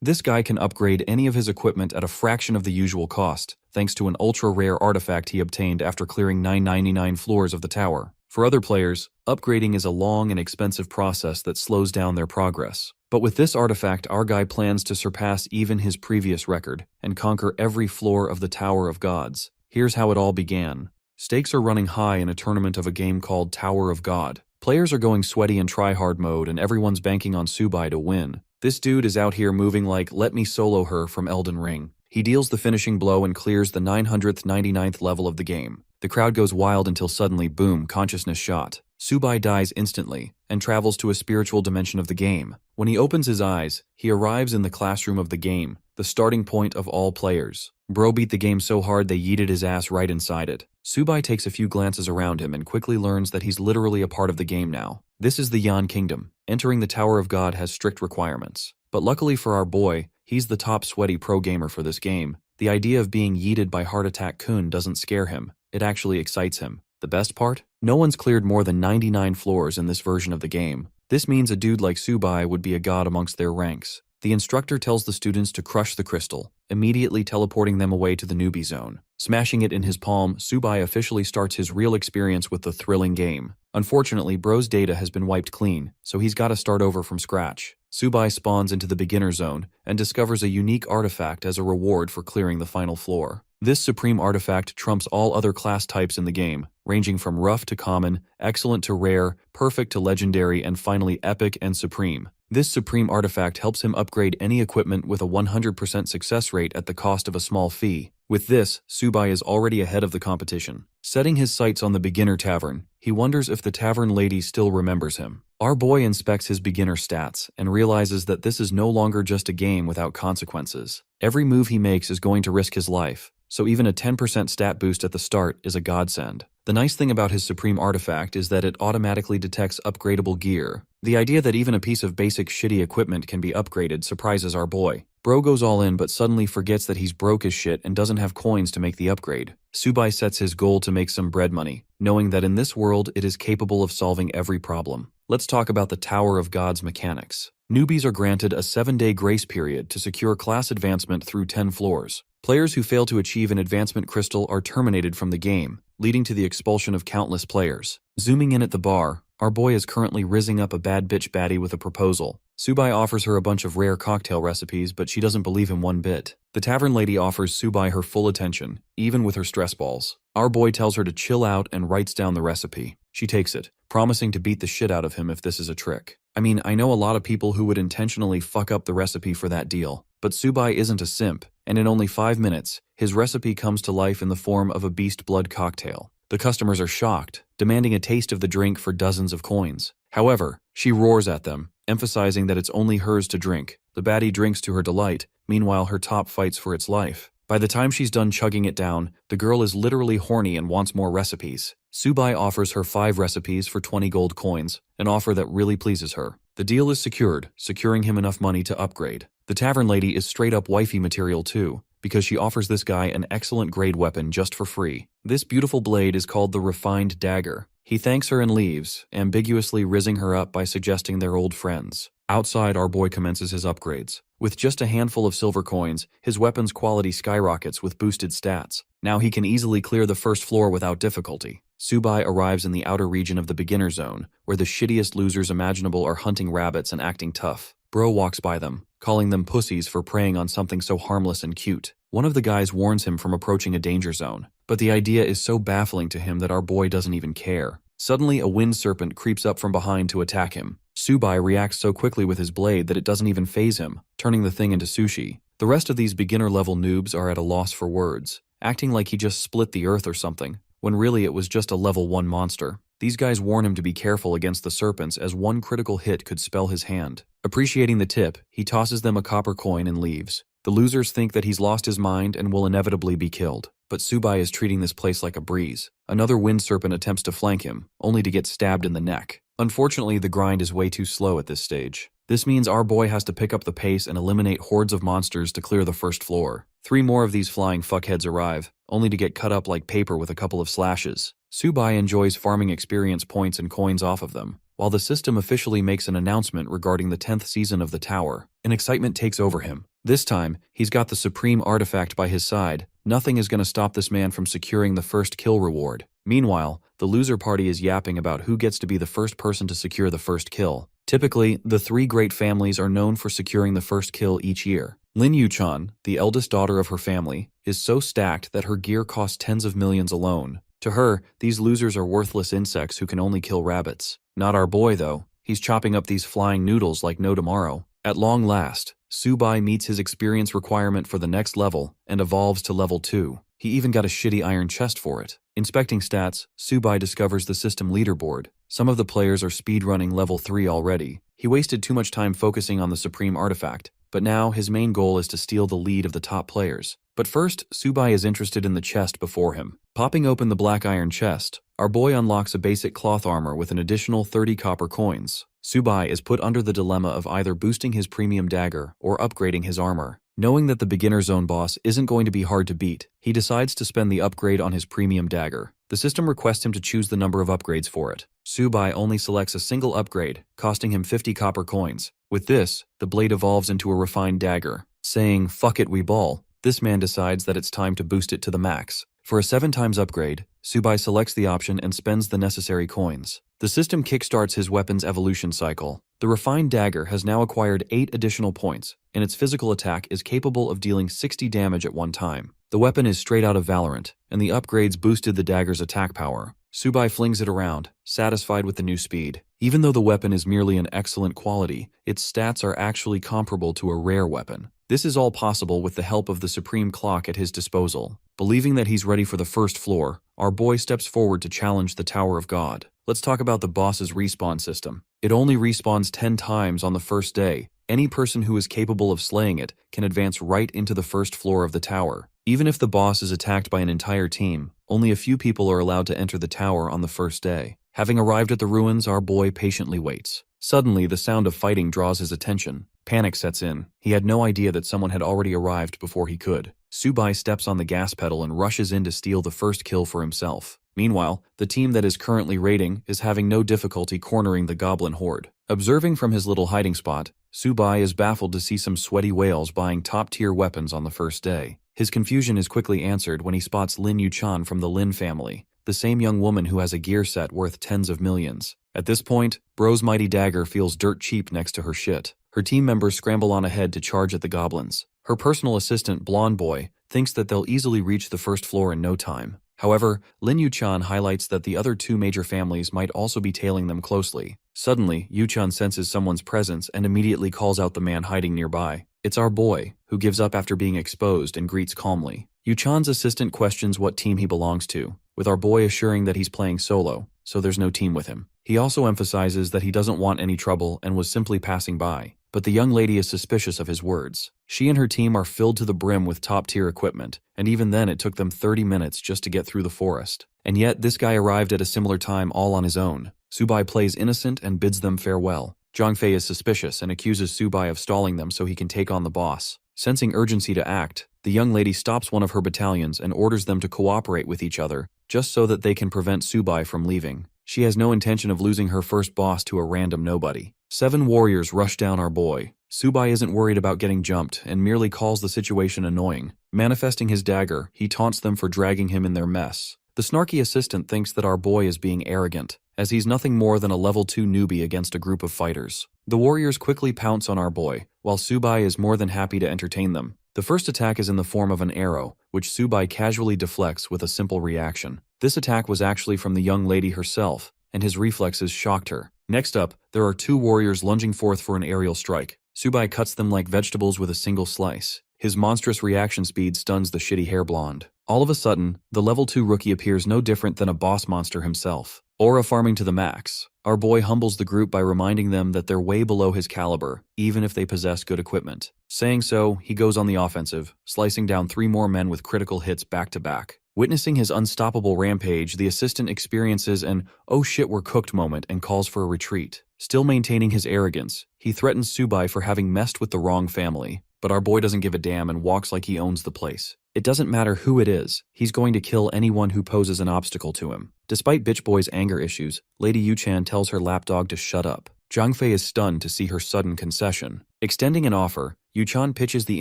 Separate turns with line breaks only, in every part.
This guy can upgrade any of his equipment at a fraction of the usual cost, thanks to an ultra-rare artifact he obtained after clearing 999 floors of the tower. For other players, upgrading is a long and expensive process that slows down their progress. But with this artifact, our guy plans to surpass even his previous record and conquer every floor of the Tower of Gods. Here's how it all began. Stakes are running high in a tournament of a game called Tower of God. Players are going sweaty in try-hard mode and everyone's banking on Subai to win. This dude is out here moving like let me solo her from Elden Ring. He deals the finishing blow and clears the 999th level of the game. The crowd goes wild until suddenly, boom, consciousness shot. Subai dies instantly and travels to a spiritual dimension of the game. When he opens his eyes, he arrives in the classroom of the game, the starting point of all players. Bro beat the game so hard they yeeted his ass right inside it. Subai takes a few glances around him and quickly learns that he's literally a part of the game now. This is the Yan Kingdom. Entering the Tower of God has strict requirements. But luckily for our boy, he's the top sweaty pro gamer for this game. The idea of being yeeted by Heart Attack Kun doesn't scare him. It actually excites him. The best part? No one's cleared more than 99 floors in this version of the game. This means a dude like Subai would be a god amongst their ranks. The instructor tells the students to crush the crystal, immediately teleporting them away to the newbie zone. Smashing it in his palm, Subai officially starts his real experience with the thrilling game. Unfortunately, Bro's data has been wiped clean, so he's got to start over from scratch. Subai spawns into the beginner zone and discovers a unique artifact as a reward for clearing the final floor. This supreme artifact trumps all other class types in the game, ranging from rough to common, excellent to rare, perfect to legendary, and finally epic and supreme. This supreme artifact helps him upgrade any equipment with a 100% success rate at the cost of a small fee. With this, Subai is already ahead of the competition. Setting his sights on the beginner tavern, he wonders if the tavern lady still remembers him. Our boy inspects his beginner stats and realizes that this is no longer just a game without consequences. Every move he makes is going to risk his life, so even a 10% stat boost at the start is a godsend. The nice thing about his supreme artifact is that it automatically detects upgradable gear. The idea that even a piece of basic shitty equipment can be upgraded surprises our boy. Bro goes all in but suddenly forgets that he's broke as shit and doesn't have coins to make the upgrade. Subai sets his goal to make some bread money, knowing that in this world it is capable of solving every problem. Let's talk about the Tower of God's mechanics. Newbies are granted a 7-day grace period to secure class advancement through 10 floors. Players who fail to achieve an advancement crystal are terminated from the game, leading to the expulsion of countless players. Zooming in at the bar, our boy is currently rizzing up a bad bitch baddie with a proposal. Subai offers her a bunch of rare cocktail recipes, but she doesn't believe him one bit. The tavern lady offers Subai her full attention, even with her stress balls. Our boy tells her to chill out and writes down the recipe. She takes it, promising to beat the shit out of him if this is a trick. I mean, I know a lot of people who would intentionally fuck up the recipe for that deal, but Subai isn't a simp, and in only 5 minutes, his recipe comes to life in the form of a beast blood cocktail. The customers are shocked, demanding a taste of the drink for dozens of coins. However, she roars at them, emphasizing that it's only hers to drink. The baddie drinks to her delight, meanwhile her top fights for its life. By the time she's done chugging it down, the girl is literally horny and wants more recipes. Subai offers her 5 recipes for 20 gold coins, an offer that really pleases her. The deal is secured, securing him enough money to upgrade. The tavern lady is straight up wifey material too, because she offers this guy an excellent grade weapon just for free. This beautiful blade is called the Refined Dagger. He thanks her and leaves, ambiguously rizzing her up by suggesting they're old friends. Outside, our boy commences his upgrades. With just a handful of silver coins, his weapon's quality skyrockets with boosted stats. Now he can easily clear the first floor without difficulty. Subai arrives in the outer region of the beginner zone, where the shittiest losers imaginable are hunting rabbits and acting tough. Bro walks by them, calling them pussies for preying on something so harmless and cute. One of the guys warns him from approaching a danger zone, but the idea is so baffling to him that our boy doesn't even care. Suddenly, a wind serpent creeps up from behind to attack him. Subai reacts so quickly with his blade that it doesn't even faze him, turning the thing into sushi. The rest of these beginner-level noobs are at a loss for words, acting like he just split the earth or something, when really it was just a level 1 monster. These guys warn him to be careful against the serpents as one critical hit could spell his hand. Appreciating the tip, he tosses them a copper coin and leaves. The losers think that he's lost his mind and will inevitably be killed, but Subai is treating this place like a breeze. Another wind serpent attempts to flank him, only to get stabbed in the neck. Unfortunately, the grind is way too slow at this stage. This means our boy has to pick up the pace and eliminate hordes of monsters to clear the first floor. 3 more of these flying fuckheads arrive, only to get cut up like paper with a couple of slashes. Subai enjoys farming experience points and coins off of them. while the system officially makes an announcement regarding the 10th season of the tower. An excitement takes over him. This time, he's got the supreme artifact by his side. Nothing is going to stop this man from securing the first kill reward. Meanwhile, the loser party is yapping about who gets to be the first person to secure the first kill. Typically, the three great families are known for securing the first kill each year. Lin Yuchan, the eldest daughter of her family, is so stacked that her gear costs tens of millions alone. To her, these losers are worthless insects who can only kill rabbits. Not our boy, though. He's chopping up these flying noodles like no tomorrow. At long last, Subai meets his experience requirement for the next level and evolves to level 2. He even got a shitty iron chest for it. Inspecting stats, Subai discovers the system leaderboard. Some of the players are speedrunning level 3 already. He wasted too much time focusing on the supreme artifact, but now his main goal is to steal the lead of the top players. But first, Subai is interested in the chest before him. Popping open the black iron chest, our boy unlocks a basic cloth armor with an additional 30 copper coins. Subai is put under the dilemma of either boosting his premium dagger or upgrading his armor. Knowing that the beginner zone boss isn't going to be hard to beat, he decides to spend the upgrade on his premium dagger. The system requests him to choose the number of upgrades for it. Subai only selects a single upgrade, costing him 50 copper coins. With this, the blade evolves into a refined dagger. Saying, "Fuck it, we ball," this man decides that it's time to boost it to the max. For a 7 times upgrade, Subai selects the option and spends the necessary coins. The system kickstarts his weapon's evolution cycle. The refined dagger has now acquired 8 additional points, and its physical attack is capable of dealing 60 damage at one time. The weapon is straight out of Valorant, and the upgrades boosted the dagger's attack power. Subai flings it around, satisfied with the new speed. Even though the weapon is merely an excellent quality, its stats are actually comparable to a rare weapon. This is all possible with the help of the supreme clock at his disposal. Believing that he's ready for the first floor, our boy steps forward to challenge the Tower of God. Let's talk about the boss's respawn system. It only respawns 10 times on the first day. Any person who is capable of slaying it can advance right into the first floor of the tower. Even if the boss is attacked by an entire team, only a few people are allowed to enter the tower on the first day. Having arrived at the ruins, our boy patiently waits. Suddenly, the sound of fighting draws his attention. Panic sets in. He had no idea that someone had already arrived before he could. Subai steps on the gas pedal and rushes in to steal the first kill for himself. Meanwhile, the team that is currently raiding is having no difficulty cornering the goblin horde. Observing from his little hiding spot, Subai is baffled to see some sweaty whales buying top-tier weapons on the first day. His confusion is quickly answered when he spots Lin Yuchan from the Lin family, the same young woman who has a gear set worth tens of millions. At this point, Bro's mighty dagger feels dirt cheap next to her shit. Her team members scramble on ahead to charge at the goblins. Her personal assistant, Blonde Boy, thinks that they'll easily reach the first floor in no time. However, Lin Yuchan highlights that the other 2 major families might also be tailing them closely. Suddenly, Yuchan senses someone's presence and immediately calls out the man hiding nearby. It's our boy, who gives up after being exposed and greets calmly. Yuchan's assistant questions what team he belongs to, with our boy assuring that he's playing solo, so there's no team with him. He also emphasizes that he doesn't want any trouble and was simply passing by. But the young lady is suspicious of his words. She and her team are filled to the brim with top-tier equipment, and even then it took them 30 minutes just to get through the forest. And yet, this guy arrived at a similar time all on his own. Subai plays innocent and bids them farewell. Zhangfei is suspicious and accuses Subai of stalling them so he can take on the boss. Sensing urgency to act, the young lady stops one of her battalions and orders them to cooperate with each other, just so that they can prevent Subai from leaving. She has no intention of losing her first boss to a random nobody. 7 warriors rush down our boy. Subai isn't worried about getting jumped and merely calls the situation annoying. Manifesting his dagger, he taunts them for dragging him in their mess. The snarky assistant thinks that our boy is being arrogant, as he's nothing more than a level 2 newbie against a group of fighters. The warriors quickly pounce on our boy, while Subai is more than happy to entertain them. The first attack is in the form of an arrow, which Subai casually deflects with a simple reaction. This attack was actually from the young lady herself, and his reflexes shocked her. Next up, there are 2 warriors lunging forth for an aerial strike. Subai cuts them like vegetables with a single slice. His monstrous reaction speed stuns the shitty hair blonde. All of a sudden, the level 2 rookie appears no different than a boss monster himself. Aura farming to the max. Our boy humbles the group by reminding them that they're way below his caliber, even if they possess good equipment. Saying so, he goes on the offensive, slicing down 3 more men with critical hits back to back. Witnessing his unstoppable rampage, the assistant experiences an "oh shit we're cooked" moment and calls for a retreat. Still maintaining his arrogance, he threatens Subai for having messed with the wrong family, but our boy doesn't give a damn and walks like he owns the place. It doesn't matter who it is, he's going to kill anyone who poses an obstacle to him. Despite Bitch Boy's anger issues, Lady Yuchan tells her lapdog to shut up. Zhang Fei is stunned to see her sudden concession. Extending an offer, Yuchan pitches the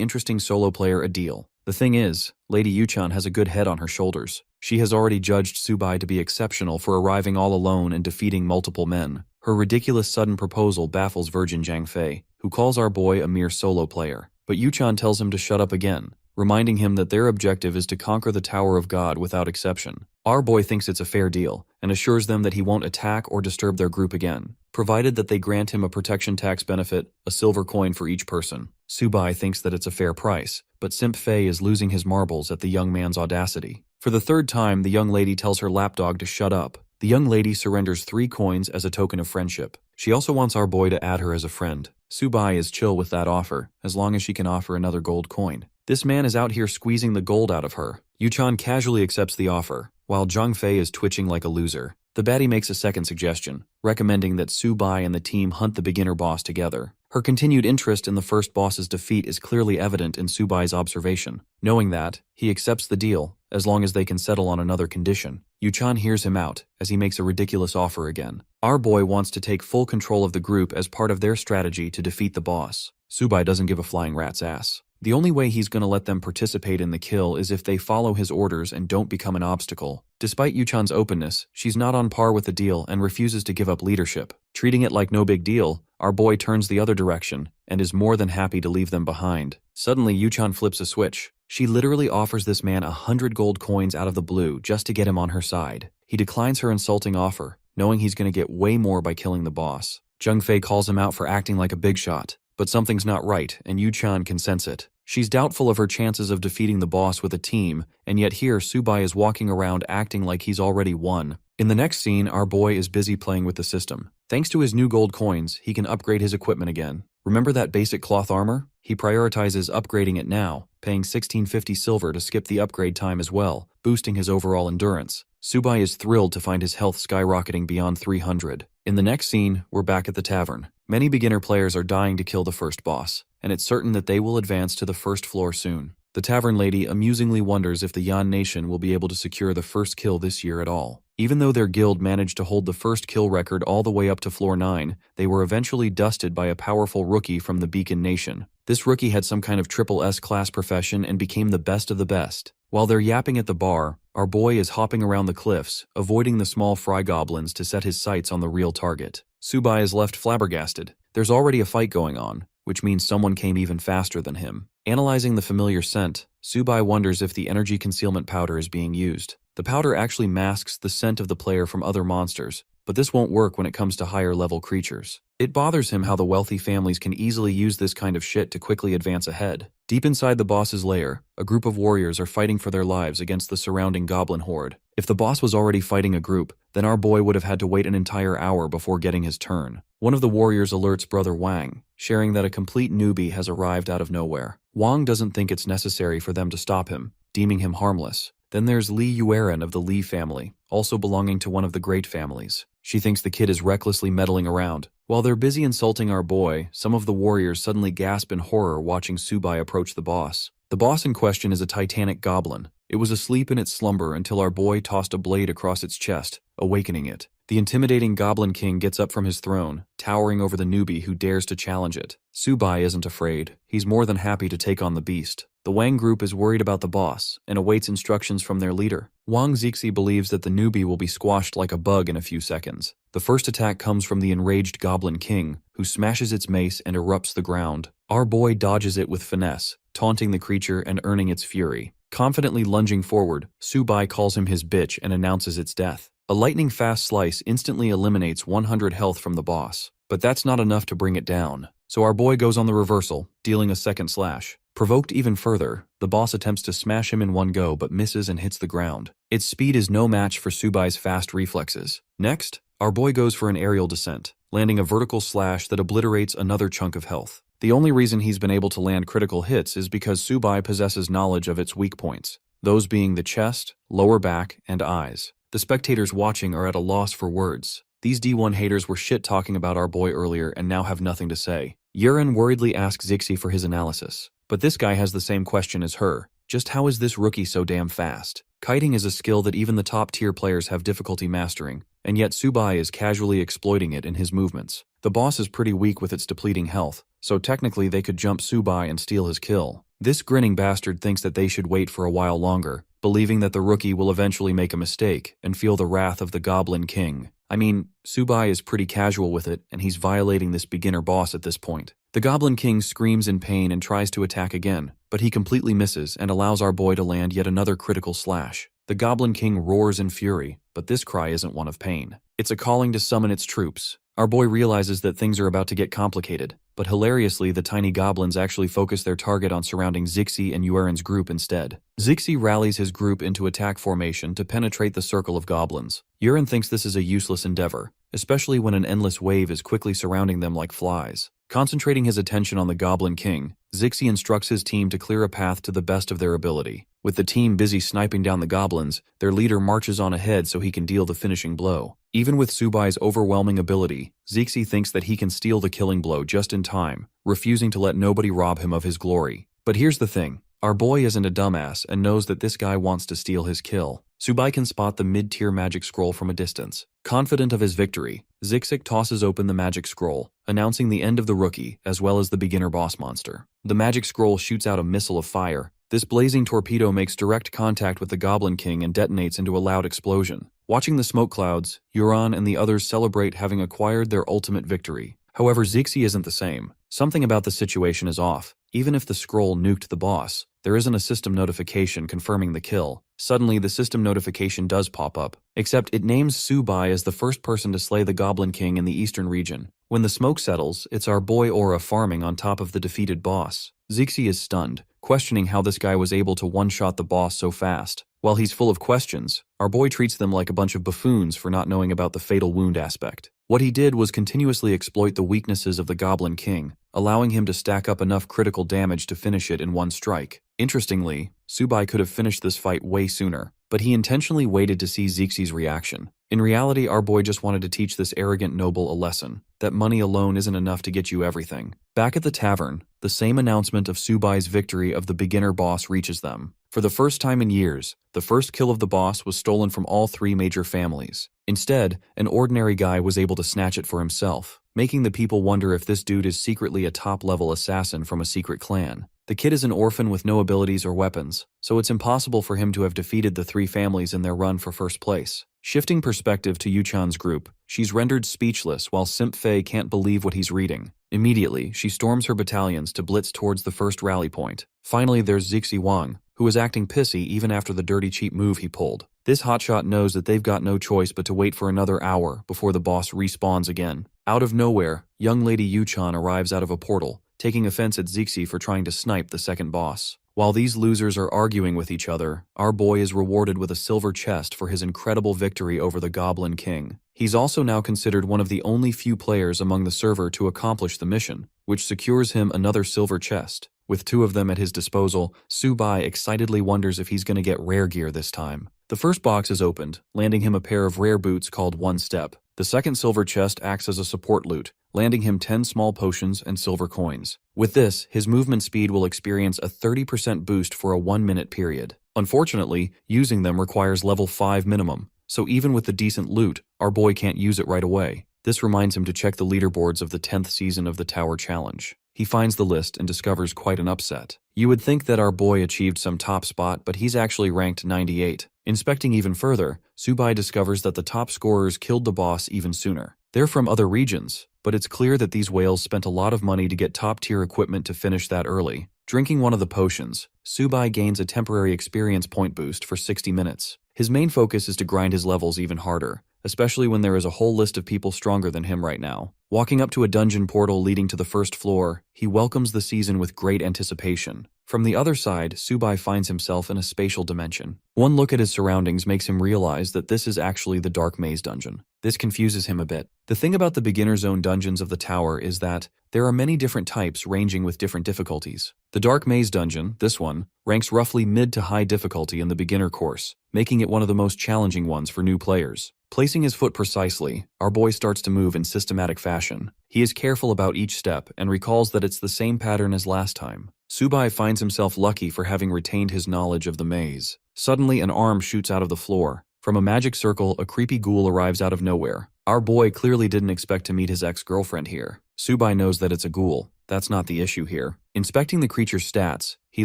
interesting solo player a deal. The thing is, Lady Yuchan has a good head on her shoulders. She has already judged Subai to be exceptional for arriving all alone and defeating multiple men. Her ridiculous sudden proposal baffles Virgin Zhang Fei, who calls our boy a mere solo player. But Yuchan tells him to shut up again, reminding him that their objective is to conquer the Tower of God without exception. Our boy thinks it's a fair deal, and assures them that he won't attack or disturb their group again, provided that they grant him a protection tax benefit, a silver coin for each person. Subai thinks that it's a fair price, but Simp Fei is losing his marbles at the young man's audacity. For the third time, the young lady tells her lapdog to shut up. The young lady surrenders 3 coins as a token of friendship. She also wants our boy to add her as a friend. Subai is chill with that offer, as long as she can offer another gold coin. This man is out here squeezing the gold out of her. Yuchan casually accepts the offer, while Zhang Fei is twitching like a loser. The baddie makes a second suggestion, recommending that Subai and the team hunt the beginner boss together. Her continued interest in the first boss's defeat is clearly evident in Subai's observation. Knowing that, he accepts the deal, as long as they can settle on another condition. Yuchan hears him out, as he makes a ridiculous offer again. Our boy wants to take full control of the group as part of their strategy to defeat the boss. Subai doesn't give a flying rat's ass. The only way he's going to let them participate in the kill is if they follow his orders and don't become an obstacle. Despite Yuchan's openness, she's not on par with the deal and refuses to give up leadership. Treating it like no big deal, our boy turns the other direction and is more than happy to leave them behind. Suddenly, Yuchan flips a switch. She literally offers this man 100 gold coins out of the blue just to get him on her side. He declines her insulting offer, knowing he's going to get way more by killing the boss. Zhang Fei calls him out for acting like a big shot. But something's not right, and Yuchan can sense it. She's doubtful of her chances of defeating the boss with a team, and yet here Subai is walking around acting like he's already won. In the next scene, our boy is busy playing with the system. Thanks to his new gold coins, he can upgrade his equipment again. Remember that basic cloth armor? He prioritizes upgrading it now, paying 1650 silver to skip the upgrade time as well, boosting his overall endurance. Subai is thrilled to find his health skyrocketing beyond 300. In the next scene, we're back at the tavern. Many beginner players are dying to kill the first boss, and it's certain that they will advance to the first floor soon. The tavern lady amusingly wonders if the Yan Nation will be able to secure the first kill this year at all. Even though their guild managed to hold the first kill record all the way up to floor 9, they were eventually dusted by a powerful rookie from the Beacon Nation. This rookie had some kind of triple S class profession and became the best of the best. While they're yapping at the bar, our boy is hopping around the cliffs, avoiding the small fry goblins to set his sights on the real target. Subai is left flabbergasted. There's already a fight going on, which means someone came even faster than him. Analyzing the familiar scent, Subai wonders if the energy concealment powder is being used. The powder actually masks the scent of the player from other monsters, but this won't work when it comes to higher level creatures. It bothers him how the wealthy families can easily use this kind of shit to quickly advance ahead. Deep inside the boss's lair, a group of warriors are fighting for their lives against the surrounding goblin horde. If the boss was already fighting a group, then our boy would have had to wait an entire hour before getting his turn. One of the warriors alerts brother Wang, sharing that a complete newbie has arrived out of nowhere. Wang doesn't think it's necessary for them to stop him, deeming him harmless. Then there's Li Yueren of the Li family, also belonging to one of the great families. She thinks the kid is recklessly meddling around. While they're busy insulting our boy, some of the warriors suddenly gasp in horror watching Subai approach the boss. The boss in question is a titanic goblin. It was asleep in its slumber until our boy tossed a blade across its chest, awakening it. The intimidating Goblin King gets up from his throne, towering over the newbie who dares to challenge it. Subai isn't afraid. He's more than happy to take on the beast. The Wang group is worried about the boss and awaits instructions from their leader. Wang Zixi believes that the newbie will be squashed like a bug in a few seconds. The first attack comes from the enraged Goblin King, who smashes its mace and erupts the ground. Our boy dodges it with finesse, taunting the creature and earning its fury. Confidently lunging forward, Subai calls him his bitch and announces its death. A lightning-fast slice instantly eliminates 100 health from the boss. But that's not enough to bring it down. So our boy goes on the reversal, dealing a second slash. Provoked even further, the boss attempts to smash him in one go but misses and hits the ground. Its speed is no match for Subai's fast reflexes. Next, our boy goes for an aerial descent, landing a vertical slash that obliterates another chunk of health. The only reason he's been able to land critical hits is because Subai possesses knowledge of its weak points, those being the chest, lower back, and eyes. The spectators watching are at a loss for words. These D1 haters were shit-talking about our boy earlier and now have nothing to say. Yuren worriedly asks Zixi for his analysis, but this guy has the same question as her. Just how is this rookie so damn fast? Kiting is a skill that even the top-tier players have difficulty mastering, and yet Subai is casually exploiting it in his movements. The boss is pretty weak with its depleting health, so technically they could jump Subai and steal his kill. This grinning bastard thinks that they should wait for a while longer, believing that the rookie will eventually make a mistake and feel the wrath of the Goblin King. I mean, Subai is pretty casual with it, and he's violating this beginner boss at this point. The Goblin King screams in pain and tries to attack again, but he completely misses and allows our boy to land yet another critical slash. The Goblin King roars in fury, but this cry isn't one of pain. It's a calling to summon its troops. Our boy realizes that things are about to get complicated, but hilariously the tiny goblins actually focus their target on surrounding Zixi and Yueren's group instead. Zixi rallies his group into attack formation to penetrate the circle of goblins. Yueren thinks this is a useless endeavor, especially when an endless wave is quickly surrounding them like flies. Concentrating his attention on the Goblin King, Zixi instructs his team to clear a path to the best of their ability. With the team busy sniping down the goblins, their leader marches on ahead so he can deal the finishing blow. Even with Subai's overwhelming ability, Zixi thinks that he can steal the killing blow just in time, refusing to let nobody rob him of his glory. But here's the thing. Our boy isn't a dumbass and knows that this guy wants to steal his kill. Subai can spot the mid-tier magic scroll from a distance. Confident of his victory, Zixi tosses open the magic scroll, announcing the end of the rookie as well as the beginner boss monster. The magic scroll shoots out a missile of fire. This blazing torpedo makes direct contact with the Goblin King and detonates into a loud explosion. Watching the smoke clouds, Yuran and the others celebrate having acquired their ultimate victory. However, Zixi isn't the same. Something about the situation is off. Even if the scroll nuked the boss, there isn't a system notification confirming the kill. Suddenly, the system notification does pop up, except it names Subai as the first person to slay the Goblin King in the eastern region. When the smoke settles, it's our boy Aura farming on top of the defeated boss. Zixi is stunned, questioning how this guy was able to one-shot the boss so fast. While he's full of questions, our boy treats them like a bunch of buffoons for not knowing about the fatal wound aspect. What he did was continuously exploit the weaknesses of the Goblin King, allowing him to stack up enough critical damage to finish it in one strike. Interestingly, Subai could have finished this fight way sooner, but he intentionally waited to see Zixi's reaction. In reality, our boy just wanted to teach this arrogant noble a lesson, that money alone isn't enough to get you everything. Back at the tavern, the same announcement of Subai's victory of the beginner boss reaches them. For the first time in years, the first kill of the boss was stolen from all three major families. Instead, an ordinary guy was able to snatch it for himself, making the people wonder if this dude is secretly a top-level assassin from a secret clan. The kid is an orphan with no abilities or weapons, so it's impossible for him to have defeated the three families in their run for first place. Shifting perspective to Yuchan's group, she's rendered speechless while Simp Fei can't believe what he's reading. Immediately, she storms her battalions to blitz towards the first rally point. Finally, there's Zixi Wang, who is acting pissy even after the dirty cheap move he pulled. This hotshot knows that they've got no choice but to wait for another hour before the boss respawns again. Out of nowhere, young lady Yuchan arrives out of a portal, taking offense at Zixi for trying to snipe the second boss. While these losers are arguing with each other, our boy is rewarded with a silver chest for his incredible victory over the Goblin King. He's also now considered one of the only few players among the server to accomplish the mission, which secures him another silver chest. With two of them at his disposal, Subai excitedly wonders if he's going to get rare gear this time. The first box is opened, landing him a pair of rare boots called One Step. The second silver chest acts as a support loot, landing him 10 small potions and silver coins. With this, his movement speed will experience a 30% boost for a 1-minute period. Unfortunately, using them requires level 5 minimum, so even with the decent loot, our boy can't use it right away. This reminds him to check the leaderboards of the 10th season of the Tower Challenge. He finds the list and discovers quite an upset. You would think that our boy achieved some top spot, but he's actually ranked 98. Inspecting even further, Subai discovers that the top scorers killed the boss even sooner. They're from other regions, but it's clear that these whales spent a lot of money to get top-tier equipment to finish that early. Drinking one of the potions, Subai gains a temporary experience point boost for 60 minutes. His main focus is to grind his levels even harder, especially when there is a whole list of people stronger than him right now. Walking up to a dungeon portal leading to the first floor, he welcomes the season with great anticipation. From the other side, Subai finds himself in a spatial dimension. One look at his surroundings makes him realize that this is actually the Dark Maze dungeon. This confuses him a bit. The thing about the beginner zone dungeons of the tower is that there are many different types ranging with different difficulties. The Dark Maze dungeon, this one, ranks roughly mid to high difficulty in the beginner course, making it one of the most challenging ones for new players. Placing his foot precisely, our boy starts to move in systematic fashion. He is careful about each step and recalls that it's the same pattern as last time. Subai finds himself lucky for having retained his knowledge of the maze. Suddenly, an arm shoots out of the floor. From a magic circle, a creepy ghoul arrives out of nowhere. Our boy clearly didn't expect to meet his ex-girlfriend here. Subai knows that it's a ghoul. That's not the issue here. Inspecting the creature's stats, he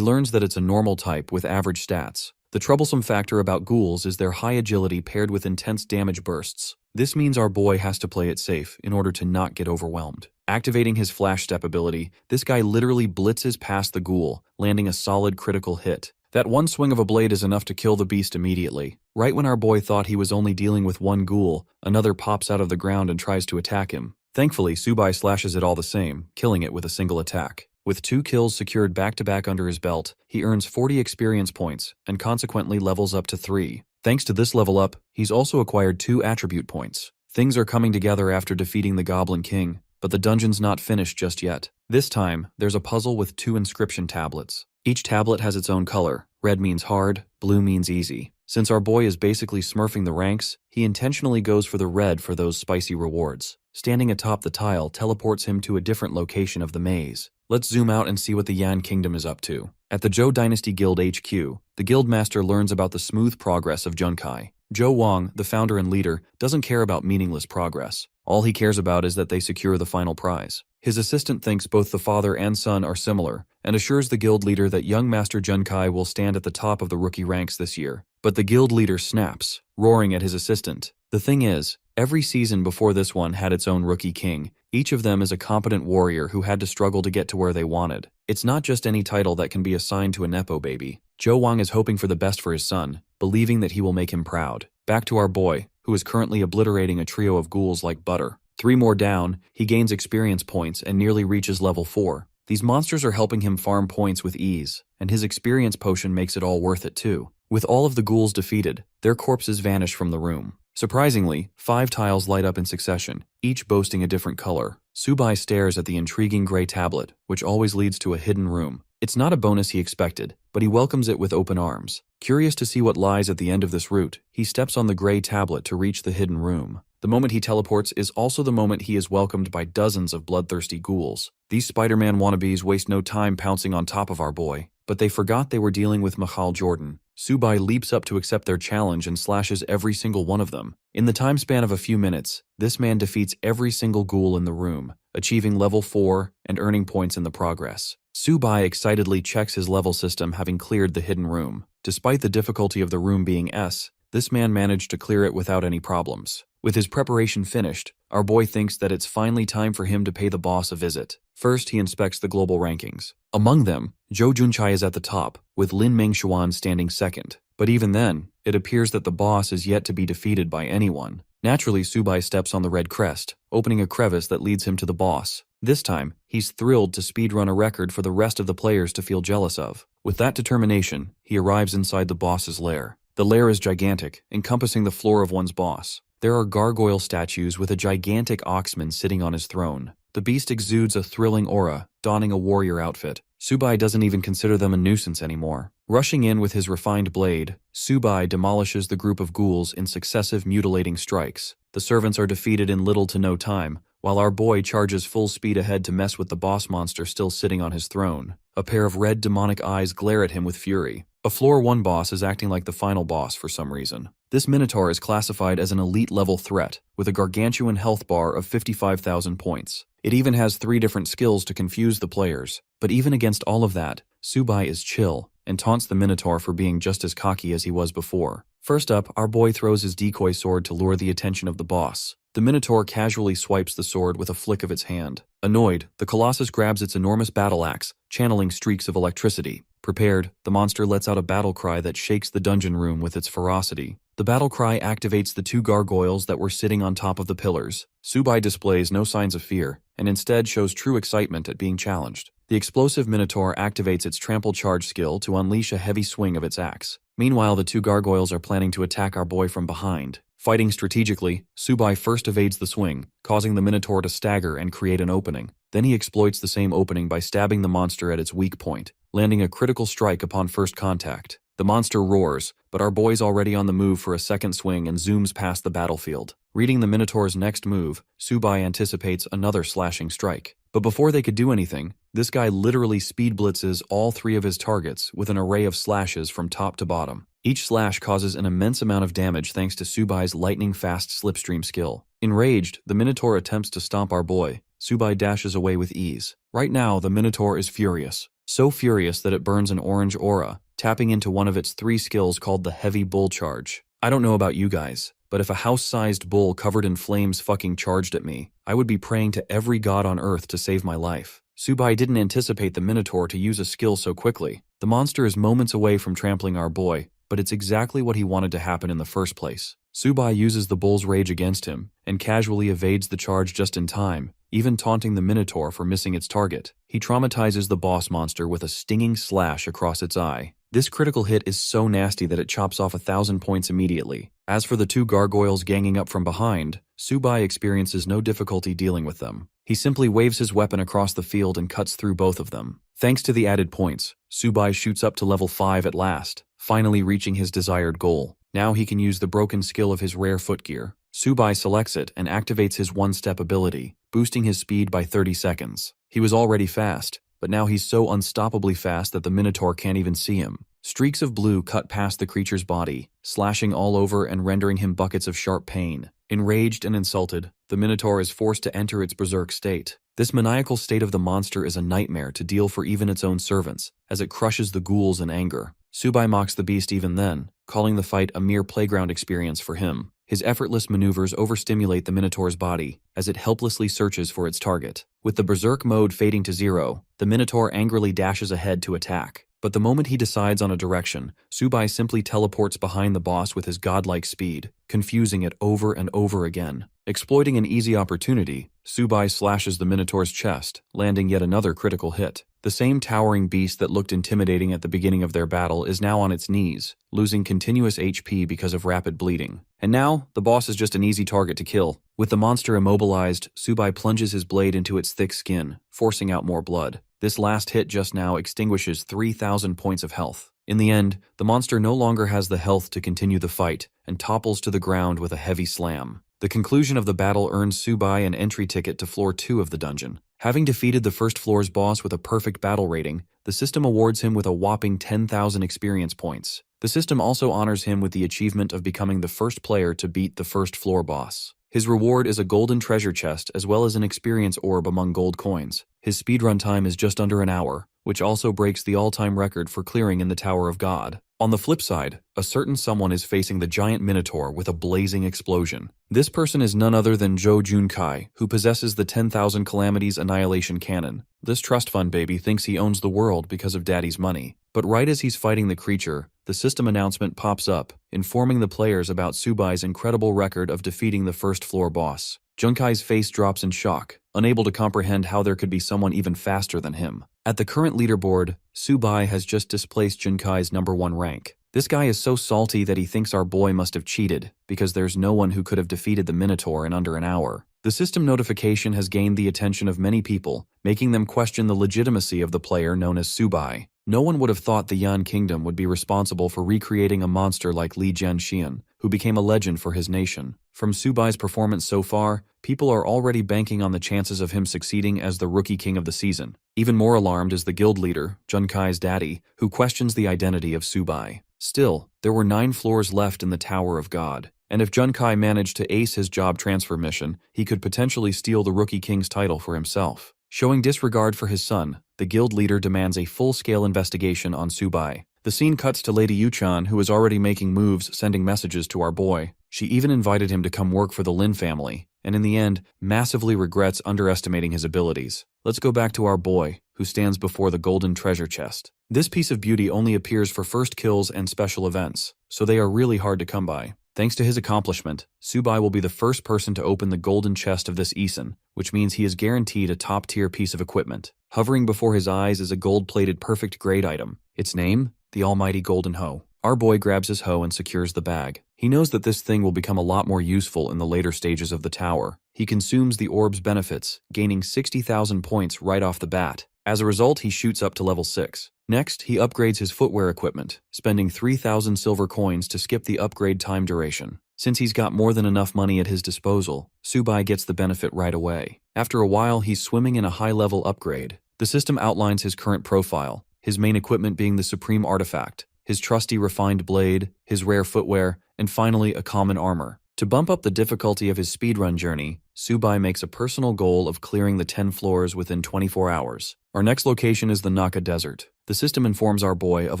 learns that it's a normal type with average stats. The troublesome factor about ghouls is their high agility paired with intense damage bursts. This means our boy has to play it safe in order to not get overwhelmed. Activating his flash step ability, this guy literally blitzes past the ghoul, landing a solid critical hit. That one swing of a blade is enough to kill the beast immediately. Right when our boy thought he was only dealing with one ghoul, another pops out of the ground and tries to attack him. Thankfully, Subai slashes it all the same, killing it with a single attack. With 2 kills secured back-to-back under his belt, he earns 40 experience points and consequently levels up to 3. Thanks to this level up, he's also acquired 2 attribute points. Things are coming together after defeating the Goblin King, but the dungeon's not finished just yet. This time, there's a puzzle with 2 inscription tablets. Each tablet has its own color. Red means hard, blue means easy. Since our boy is basically smurfing the ranks, he intentionally goes for the red for those spicy rewards. Standing atop the tile teleports him to a different location of the maze. Let's zoom out and see what the Yan Kingdom is up to. At the Zhou Dynasty Guild HQ, the Guildmaster learns about the smooth progress of Junkai. Zhou Wang, the founder and leader, doesn't care about meaningless progress. All he cares about is that they secure the final prize. His assistant thinks both the father and son are similar, and assures the guild leader that young Master Junkai will stand at the top of the rookie ranks this year. But the guild leader snaps, roaring at his assistant. The thing is, every season before this one had its own rookie king. Each of them is a competent warrior who had to struggle to get to where they wanted. It's not just any title that can be assigned to a nepo baby. Zhou Wang is hoping for the best for his son, believing that he will make him proud. Back to our boy, who is currently obliterating a trio of ghouls like butter. 3 more down, he gains experience points and nearly reaches level 4. These monsters are helping him farm points with ease, and his experience potion makes it all worth it too. With all of the ghouls defeated, their corpses vanish from the room. Surprisingly, 5 tiles light up in succession, each boasting a different color. Subai stares at the intriguing gray tablet, which always leads to a hidden room. It's not a bonus he expected, but he welcomes it with open arms. Curious to see what lies at the end of this route, he steps on the gray tablet to reach the hidden room. The moment he teleports is also the moment he is welcomed by dozens of bloodthirsty ghouls. These Spider-Man wannabes waste no time pouncing on top of our boy, but they forgot they were dealing with Mahal Jordan. Subai leaps up to accept their challenge and slashes every single one of them. In the time span of a few minutes, this man defeats every single ghoul in the room, achieving level 4 and earning points in the progress. Subai excitedly checks his level system, having cleared the hidden room. Despite the difficulty of the room being S, this man managed to clear it without any problems. With his preparation finished, our boy thinks that it's finally time for him to pay the boss a visit. First, he inspects the global rankings. Among them, Zhou Junchai is at the top, with Lin Mengshuan standing second. But even then, it appears that the boss is yet to be defeated by anyone. Naturally, Subai steps on the red crest, opening a crevice that leads him to the boss. This time, he's thrilled to speedrun a record for the rest of the players to feel jealous of. With that determination, he arrives inside the boss's lair. The lair is gigantic, encompassing the floor of one's boss. There are gargoyle statues with a gigantic oxman sitting on his throne. The beast exudes a thrilling aura, donning a warrior outfit. Subai doesn't even consider them a nuisance anymore. Rushing in with his refined blade, Subai demolishes the group of ghouls in successive mutilating strikes. The servants are defeated in little to no time, while our boy charges full speed ahead to mess with the boss monster still sitting on his throne. A pair of red demonic eyes glare at him with fury. A floor 1 boss is acting like the final boss for some reason. This Minotaur is classified as an elite level threat, with a gargantuan health bar of 55,000 points. It even has 3 different skills to confuse the players. But even against all of that, Subai is chill, and taunts the Minotaur for being just as cocky as he was before. First up, our boy throws his decoy sword to lure the attention of the boss. The Minotaur casually swipes the sword with a flick of its hand. Annoyed, the Colossus grabs its enormous battle axe, channeling streaks of electricity. Prepared, the monster lets out a battle cry that shakes the dungeon room with its ferocity. The battle cry activates the 2 gargoyles that were sitting on top of the pillars. Subai displays no signs of fear, and instead shows true excitement at being challenged. The explosive Minotaur activates its trample charge skill to unleash a heavy swing of its axe. Meanwhile, the 2 gargoyles are planning to attack our boy from behind. Fighting strategically, Subai first evades the swing, causing the Minotaur to stagger and create an opening. Then he exploits the same opening by stabbing the monster at its weak point, landing a critical strike upon first contact. The monster roars, but our boy's already on the move for a second swing and zooms past the battlefield. Reading the Minotaur's next move, Subai anticipates another slashing strike. But before they could do anything, this guy literally speed blitzes all 3 of his targets with an array of slashes from top to bottom. Each slash causes an immense amount of damage thanks to Subai's lightning-fast slipstream skill. Enraged, the Minotaur attempts to stomp our boy. Subai dashes away with ease. Right now, the Minotaur is furious. So furious that it burns an orange aura, tapping into one of its 3 skills called the Heavy Bull Charge. I don't know about you guys, but if a house-sized bull covered in flames fucking charged at me, I would be praying to every god on earth to save my life. Subai didn't anticipate the Minotaur to use a skill so quickly. The monster is moments away from trampling our boy, but it's exactly what he wanted to happen in the first place. Subai uses the bull's rage against him, and casually evades the charge just in time, even taunting the Minotaur for missing its target. He traumatizes the boss monster with a stinging slash across its eye. This critical hit is so nasty that it chops off 1,000 points immediately. As for the 2 gargoyles ganging up from behind, Subai experiences no difficulty dealing with them. He simply waves his weapon across the field and cuts through both of them. Thanks to the added points, Subai shoots up to level 5 at last, finally reaching his desired goal. Now he can use the broken skill of his rare footgear. Subai selects it and activates his one-step ability, boosting his speed by 30 seconds. He was already fast, but now he's so unstoppably fast that the Minotaur can't even see him. Streaks of blue cut past the creature's body, slashing all over and rendering him buckets of sharp pain. Enraged and insulted, the Minotaur is forced to enter its berserk state. This maniacal state of the monster is a nightmare to deal for even its own servants, as it crushes the ghouls in anger. Subai mocks the beast even then, calling the fight a mere playground experience for him. His effortless maneuvers overstimulate the Minotaur's body, as it helplessly searches for its target. With the berserk mode fading to 0, the Minotaur angrily dashes ahead to attack. But the moment he decides on a direction, Subai simply teleports behind the boss with his godlike speed, confusing it over and over again. Exploiting an easy opportunity, Subai slashes the Minotaur's chest, landing yet another critical hit. The same towering beast that looked intimidating at the beginning of their battle is now on its knees, losing continuous HP because of rapid bleeding. And now, the boss is just an easy target to kill. With the monster immobilized, Subai plunges his blade into its thick skin, forcing out more blood. This last hit just now extinguishes 3,000 points of health. In the end, the monster no longer has the health to continue the fight, and topples to the ground with a heavy slam. The conclusion of the battle earns Subai an entry ticket to floor 2 of the dungeon. Having defeated the first floor's boss with a perfect battle rating, the system awards him with a whopping 10,000 experience points. The system also honors him with the achievement of becoming the first player to beat the first floor boss. His reward is a golden treasure chest as well as an experience orb among gold coins. His speedrun time is just under an hour, which also breaks the all-time record for clearing in the Tower of God. On the flip side, a certain someone is facing the giant Minotaur with a blazing explosion. This person is none other than Zhou Junkai, who possesses the 10,000 Calamities Annihilation Cannon. This trust fund baby thinks he owns the world because of daddy's money. But right as he's fighting the creature, the system announcement pops up, informing the players about Subai's incredible record of defeating the first floor boss. Junkai's face drops in shock, unable to comprehend how there could be someone even faster than him. At the current leaderboard, Subai has just displaced Junkai's #1 rank. This guy is so salty that he thinks our boy must have cheated, because there's no one who could have defeated the Minotaur in under an hour. The system notification has gained the attention of many people, making them question the legitimacy of the player known as Subai. No one would have thought the Yan Kingdom would be responsible for recreating a monster like Li Jianxian, who became a legend for his nation. From Subai's performance so far, people are already banking on the chances of him succeeding as the rookie king of the season. Even more alarmed is the guild leader, Junkai's daddy, who questions the identity of Subai. Still, there were 9 floors left in the Tower of God, and if Junkai managed to ace his job transfer mission, he could potentially steal the Rookie King's title for himself. Showing disregard for his son, the guild leader demands a full-scale investigation on Subai. The scene cuts to Lady Yuchan, who is already making moves, sending messages to our boy. She even invited him to come work for the Lin family, and in the end, massively regrets underestimating his abilities. Let's go back to our boy, who stands before the golden treasure chest. This piece of beauty only appears for first kills and special events, so they are really hard to come by. Thanks to his accomplishment, Subai will be the first person to open the golden chest of this Eason, which means he is guaranteed a top-tier piece of equipment. Hovering before his eyes is a gold-plated perfect grade item. Its name? The almighty golden hoe. Our boy grabs his hoe and secures the bag. He knows that this thing will become a lot more useful in the later stages of the tower. He consumes the orb's benefits, gaining 60,000 points right off the bat. As a result, he shoots up to level 6. Next, he upgrades his footwear equipment, spending 3,000 silver coins to skip the upgrade time duration. Since he's got more than enough money at his disposal, Subai gets the benefit right away. After a while, he's swimming in a high-level upgrade. The system outlines his current profile, his main equipment being the supreme artifact, his trusty refined blade, his rare footwear, and finally a common armor. To bump up the difficulty of his speedrun journey, Subai makes a personal goal of clearing the 10 floors within 24 hours. Our next location is the Naka Desert. The system informs our boy of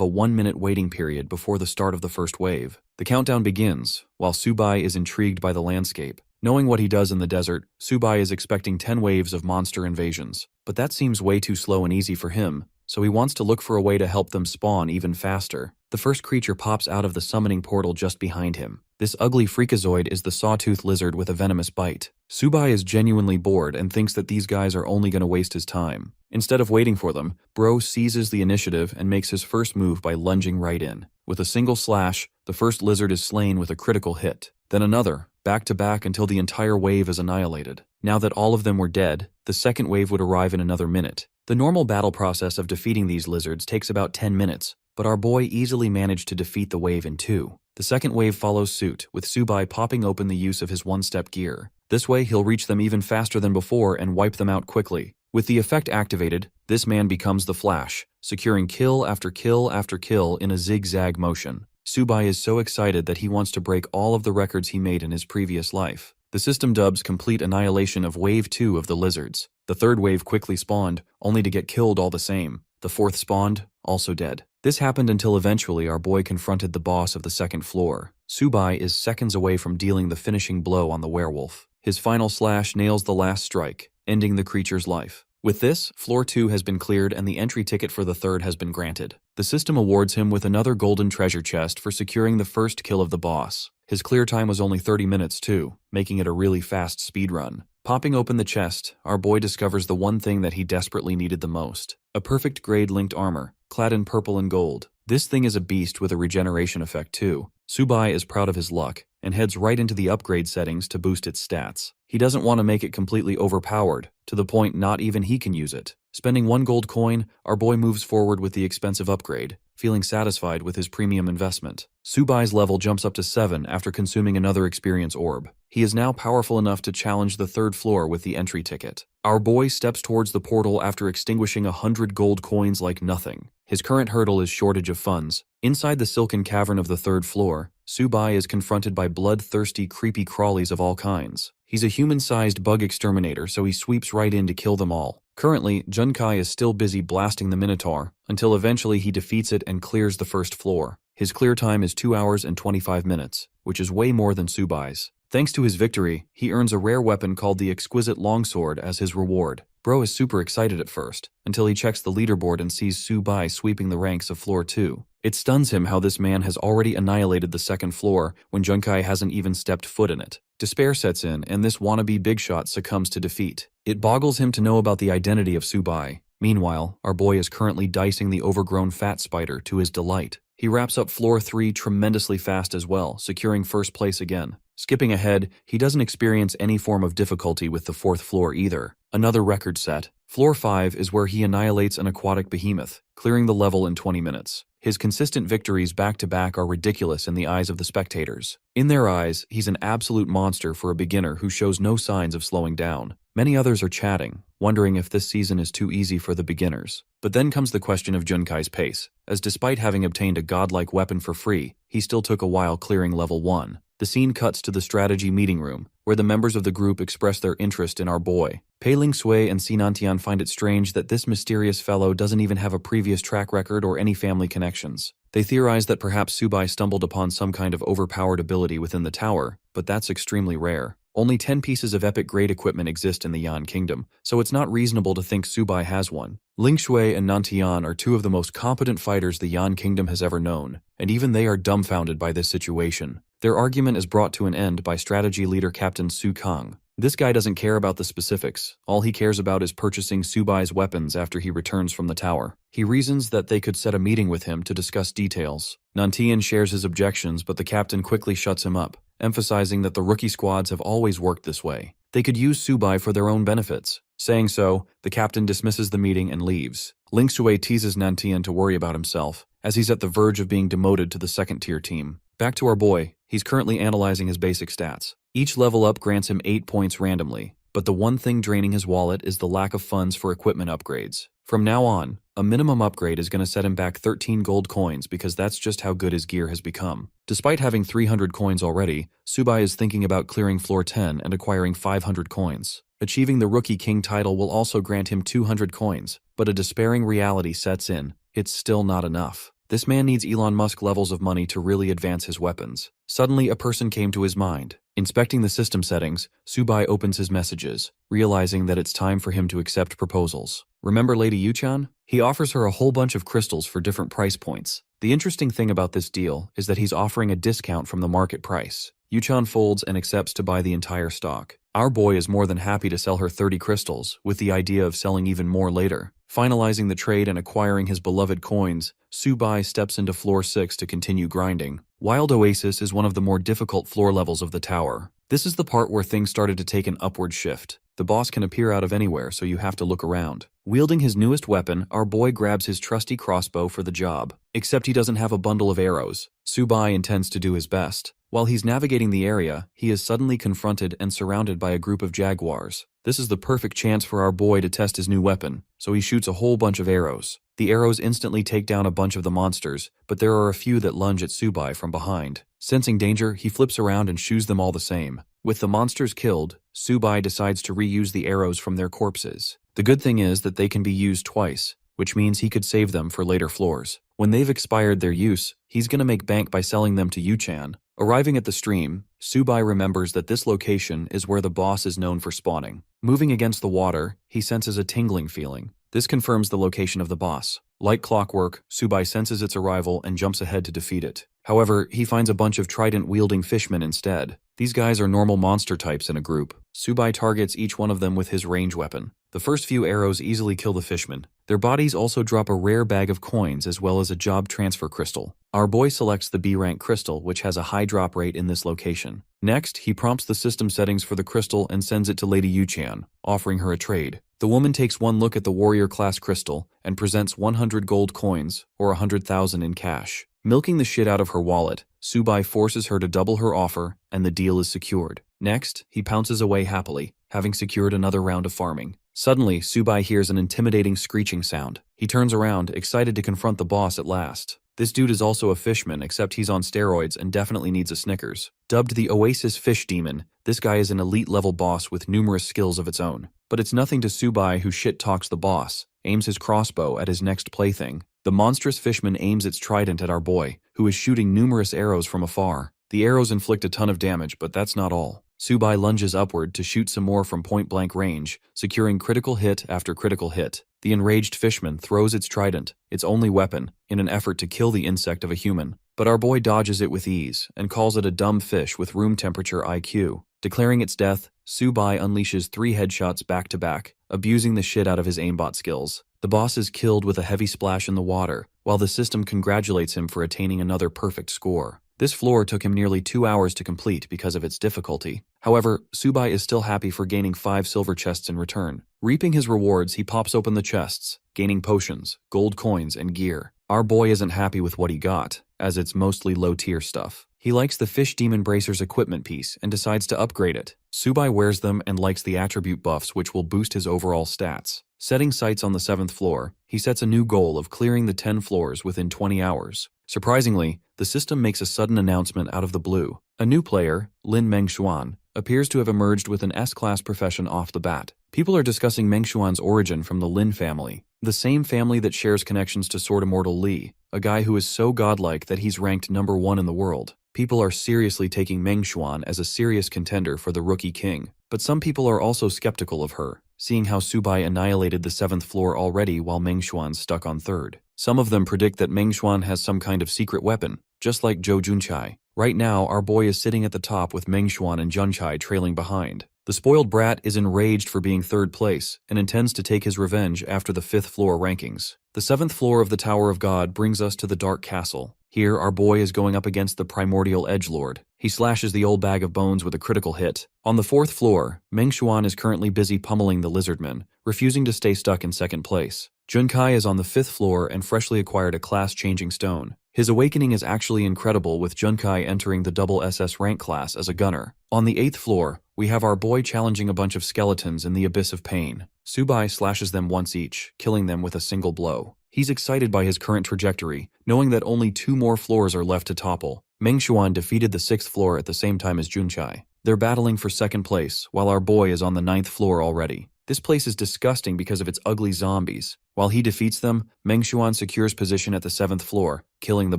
a 1-minute waiting period before the start of the first wave. The countdown begins, while Subai is intrigued by the landscape. Knowing what he does in the desert, Subai is expecting 10 waves of monster invasions. But that seems way too slow and easy for him, so he wants to look for a way to help them spawn even faster. The first creature pops out of the summoning portal just behind him. This ugly freakazoid is the sawtooth lizard with a venomous bite. Subai is genuinely bored and thinks that these guys are only going to waste his time. Instead of waiting for them, Bro seizes the initiative and makes his first move by lunging right in. With a single slash, the first lizard is slain with a critical hit. Then another, back to back until the entire wave is annihilated. Now that all of them were dead, the second wave would arrive in another minute. The normal battle process of defeating these lizards takes about 10 minutes, but our boy easily managed to defeat the wave in 2. The second wave follows suit, with Subai popping open the use of his one-step gear. This way he'll reach them even faster than before and wipe them out quickly. With the effect activated, this man becomes the Flash, securing kill after kill after kill in a zigzag motion. Subai is so excited that he wants to break all of the records he made in his previous life. The system dubs complete annihilation of Wave 2 of the lizards. The third wave quickly spawned, only to get killed all the same. The fourth spawned, also dead. This happened until eventually our boy confronted the boss of the second floor. Subai is seconds away from dealing the finishing blow on the werewolf. His final slash nails the last strike, ending the creature's life. With this, Floor 2 has been cleared and the entry ticket for the third has been granted. The system awards him with another golden treasure chest for securing the first kill of the boss. His clear time was only 30 minutes too, making it a really fast speedrun. Popping open the chest, our boy discovers the one thing that he desperately needed the most. A perfect grade linked armor, clad in purple and gold. This thing is a beast with a regeneration effect too. Subai is proud of his luck, and heads right into the upgrade settings to boost its stats. He doesn't want to make it completely overpowered, to the point not even he can use it. Spending 1 gold coin, our boy moves forward with the expensive upgrade, feeling satisfied with his premium investment. Subai's level jumps up to 7 after consuming another experience orb. He is now powerful enough to challenge the third floor with the entry ticket. Our boy steps towards the portal after extinguishing 100 gold coins like nothing. His current hurdle is shortage of funds. Inside the silken cavern of the third floor, Subai is confronted by bloodthirsty, creepy crawlies of all kinds. He's a human-sized bug exterminator, so he sweeps right in to kill them all. Currently, Junkai is still busy blasting the Minotaur, until eventually he defeats it and clears the first floor. His clear time is 2 hours and 25 minutes, which is way more than Subai's. Thanks to his victory, he earns a rare weapon called the Exquisite Longsword as his reward. Bro is super excited at first, until he checks the leaderboard and sees Subai sweeping the ranks of Floor 2. It stuns him how this man has already annihilated the second floor when Junkai hasn't even stepped foot in it. Despair sets in, and this wannabe big shot succumbs to defeat. It boggles him to know about the identity of Subai. Meanwhile, our boy is currently dicing the overgrown fat spider to his delight. He wraps up Floor 3 tremendously fast as well, securing first place again. Skipping ahead, he doesn't experience any form of difficulty with the fourth floor either. Another record set. Floor 5 is where he annihilates an aquatic behemoth, clearing the level in 20 minutes. His consistent victories back-to-back are ridiculous in the eyes of the spectators. In their eyes, he's an absolute monster for a beginner who shows no signs of slowing down. Many others are chatting, wondering if this season is too easy for the beginners. But then comes the question of Junkai's pace, as despite having obtained a godlike weapon for free, he still took a while clearing level 1. The scene cuts to the strategy meeting room, where the members of the group express their interest in our boy. Pei Ling Sui and Sinantian find it strange that this mysterious fellow doesn't even have a previous track record or any family connections. They theorize that perhaps Subai stumbled upon some kind of overpowered ability within the tower, but that's extremely rare. Only 10 pieces of epic-grade equipment exist in the Yan Kingdom, so it's not reasonable to think Subai has one. Ling Shui and Nantian are two of the most competent fighters the Yan Kingdom has ever known, and even they are dumbfounded by this situation. Their argument is brought to an end by strategy leader Captain Su Kang. This guy doesn't care about the specifics. All he cares about is purchasing Subai's weapons after he returns from the tower. He reasons that they could set a meeting with him to discuss details. Nantian shares his objections, but the captain quickly shuts him up, emphasizing that the rookie squads have always worked this way. They could use Subai for their own benefits. Saying so, the captain dismisses the meeting and leaves. Ling Sui teases Nantian to worry about himself, as he's at the verge of being demoted to the second-tier team. Back to our boy. He's currently analyzing his basic stats. Each level up grants him 8 points randomly, but the one thing draining his wallet is the lack of funds for equipment upgrades. From now on, a minimum upgrade is going to set him back 13 gold coins because that's just how good his gear has become. Despite having 300 coins already, Subai is thinking about clearing floor 10 and acquiring 500 coins. Achieving the Rookie King title will also grant him 200 coins, but a despairing reality sets in. It's still not enough. This man needs Elon Musk levels of money to really advance his weapons. Suddenly, a person came to his mind. Inspecting the system settings, Subai opens his messages, realizing that it's time for him to accept proposals. Remember Lady Yuchan? He offers her a whole bunch of crystals for different price points. The interesting thing about this deal is that he's offering a discount from the market price. Yuchan folds and accepts to buy the entire stock. Our boy is more than happy to sell her 30 crystals, with the idea of selling even more later. Finalizing the trade and acquiring his beloved coins, Subai steps into floor 6 to continue grinding. Wild Oasis is one of the more difficult floor levels of the tower. This is the part where things started to take an upward shift. The boss can appear out of anywhere, so you have to look around. Wielding his newest weapon, our boy grabs his trusty crossbow for the job. Except he doesn't have a bundle of arrows. Subai intends to do his best. While he's navigating the area, he is suddenly confronted and surrounded by a group of jaguars. This is the perfect chance for our boy to test his new weapon, so he shoots a whole bunch of arrows. The arrows instantly take down a bunch of the monsters, but there are a few that lunge at Subai from behind. Sensing danger, he flips around and shoots them all the same. With the monsters killed, Subai decides to reuse the arrows from their corpses. The good thing is that they can be used twice, which means he could save them for later floors. When they've expired their use, he's gonna make bank by selling them to Yuchan. Arriving at the stream, Subai remembers that this location is where the boss is known for spawning. Moving against the water, he senses a tingling feeling. This confirms the location of the boss. Like clockwork, Subai senses its arrival and jumps ahead to defeat it. However, he finds a bunch of trident-wielding fishmen instead. These guys are normal monster types in a group. Subai targets each one of them with his range weapon. The first few arrows easily kill the fishmen. Their bodies also drop a rare bag of coins as well as a job transfer crystal. Our boy selects the B-rank crystal, which has a high drop rate in this location. Next, he prompts the system settings for the crystal and sends it to Lady Yuchan, offering her a trade. The woman takes one look at the warrior class crystal and presents 100 gold coins, or 100,000 in cash. Milking the shit out of her wallet, Subai forces her to double her offer, and the deal is secured. Next, he pounces away happily, having secured another round of farming. Suddenly, Subai hears an intimidating screeching sound. He turns around, excited to confront the boss at last. This dude is also a fishman, except he's on steroids and definitely needs a Snickers. Dubbed the Oasis Fish Demon, this guy is an elite-level boss with numerous skills of its own. But it's nothing to Subai, who shit-talks the boss, aims his crossbow at his next plaything. The monstrous fishman aims its trident at our boy, who is shooting numerous arrows from afar. The arrows inflict a ton of damage, but that's not all. Subai lunges upward to shoot some more from point-blank range, securing critical hit after critical hit. The enraged fishman throws its trident, its only weapon, in an effort to kill the insect of a human. But our boy dodges it with ease, and calls it a dumb fish with room temperature IQ. Declaring its death, Subai unleashes 3 headshots back-to-back, abusing the shit out of his aimbot skills. The boss is killed with a heavy splash in the water, while the system congratulates him for attaining another perfect score. This floor took him nearly 2 hours to complete because of its difficulty. However, Subai is still happy for gaining 5 silver chests in return. Reaping his rewards, he pops open the chests, gaining potions, gold coins, and gear. Our boy isn't happy with what he got, as it's mostly low-tier stuff. He likes the Fish Demon Bracer's equipment piece and decides to upgrade it. Subai wears them and likes the attribute buffs, which will boost his overall stats. Setting sights on the 7th floor, he sets a new goal of clearing the 10 floors within 20 hours. Surprisingly, the system makes a sudden announcement out of the blue. A new player, Lin Mengshuan, appears to have emerged with an S-class profession off the bat. People are discussing Mengshuan's origin from the Lin family, the same family that shares connections to Sword Immortal Li, a guy who is so godlike that he's ranked number 1 in the world. People are seriously taking Mengshuan as a serious contender for the Rookie King, but some people are also skeptical of her, seeing how Subai annihilated the 7th floor already while Mengshuan's stuck on 3rd. Some of them predict that Mengshuan has some kind of secret weapon, just like Zhou Junchai. Right now, our boy is sitting at the top with Mengshuan and Junchai trailing behind. The spoiled brat is enraged for being 3rd place and intends to take his revenge after the 5th floor rankings. The 7th floor of the Tower of God brings us to the Dark Castle. Here, our boy is going up against the Primordial Edgelord. He slashes the old bag of bones with a critical hit. On the 4th floor, Mengshuan is currently busy pummeling the Lizardman, refusing to stay stuck in 2nd place. Junkai is on the 5th floor and freshly acquired a class-changing stone. His awakening is actually incredible, with Junkai entering the double SS rank class as a gunner. On the 8th floor, we have our boy challenging a bunch of skeletons in the Abyss of Pain. Subai slashes them once each, killing them with a single blow. He's excited by his current trajectory, knowing that only 2 more floors are left to topple. Mengshuan defeated the 6th floor at the same time as Junchai. They're battling for 2nd place, while our boy is on the 9th floor already. This place is disgusting because of its ugly zombies. While he defeats them, Mengshuan secures position at the 7th floor, killing the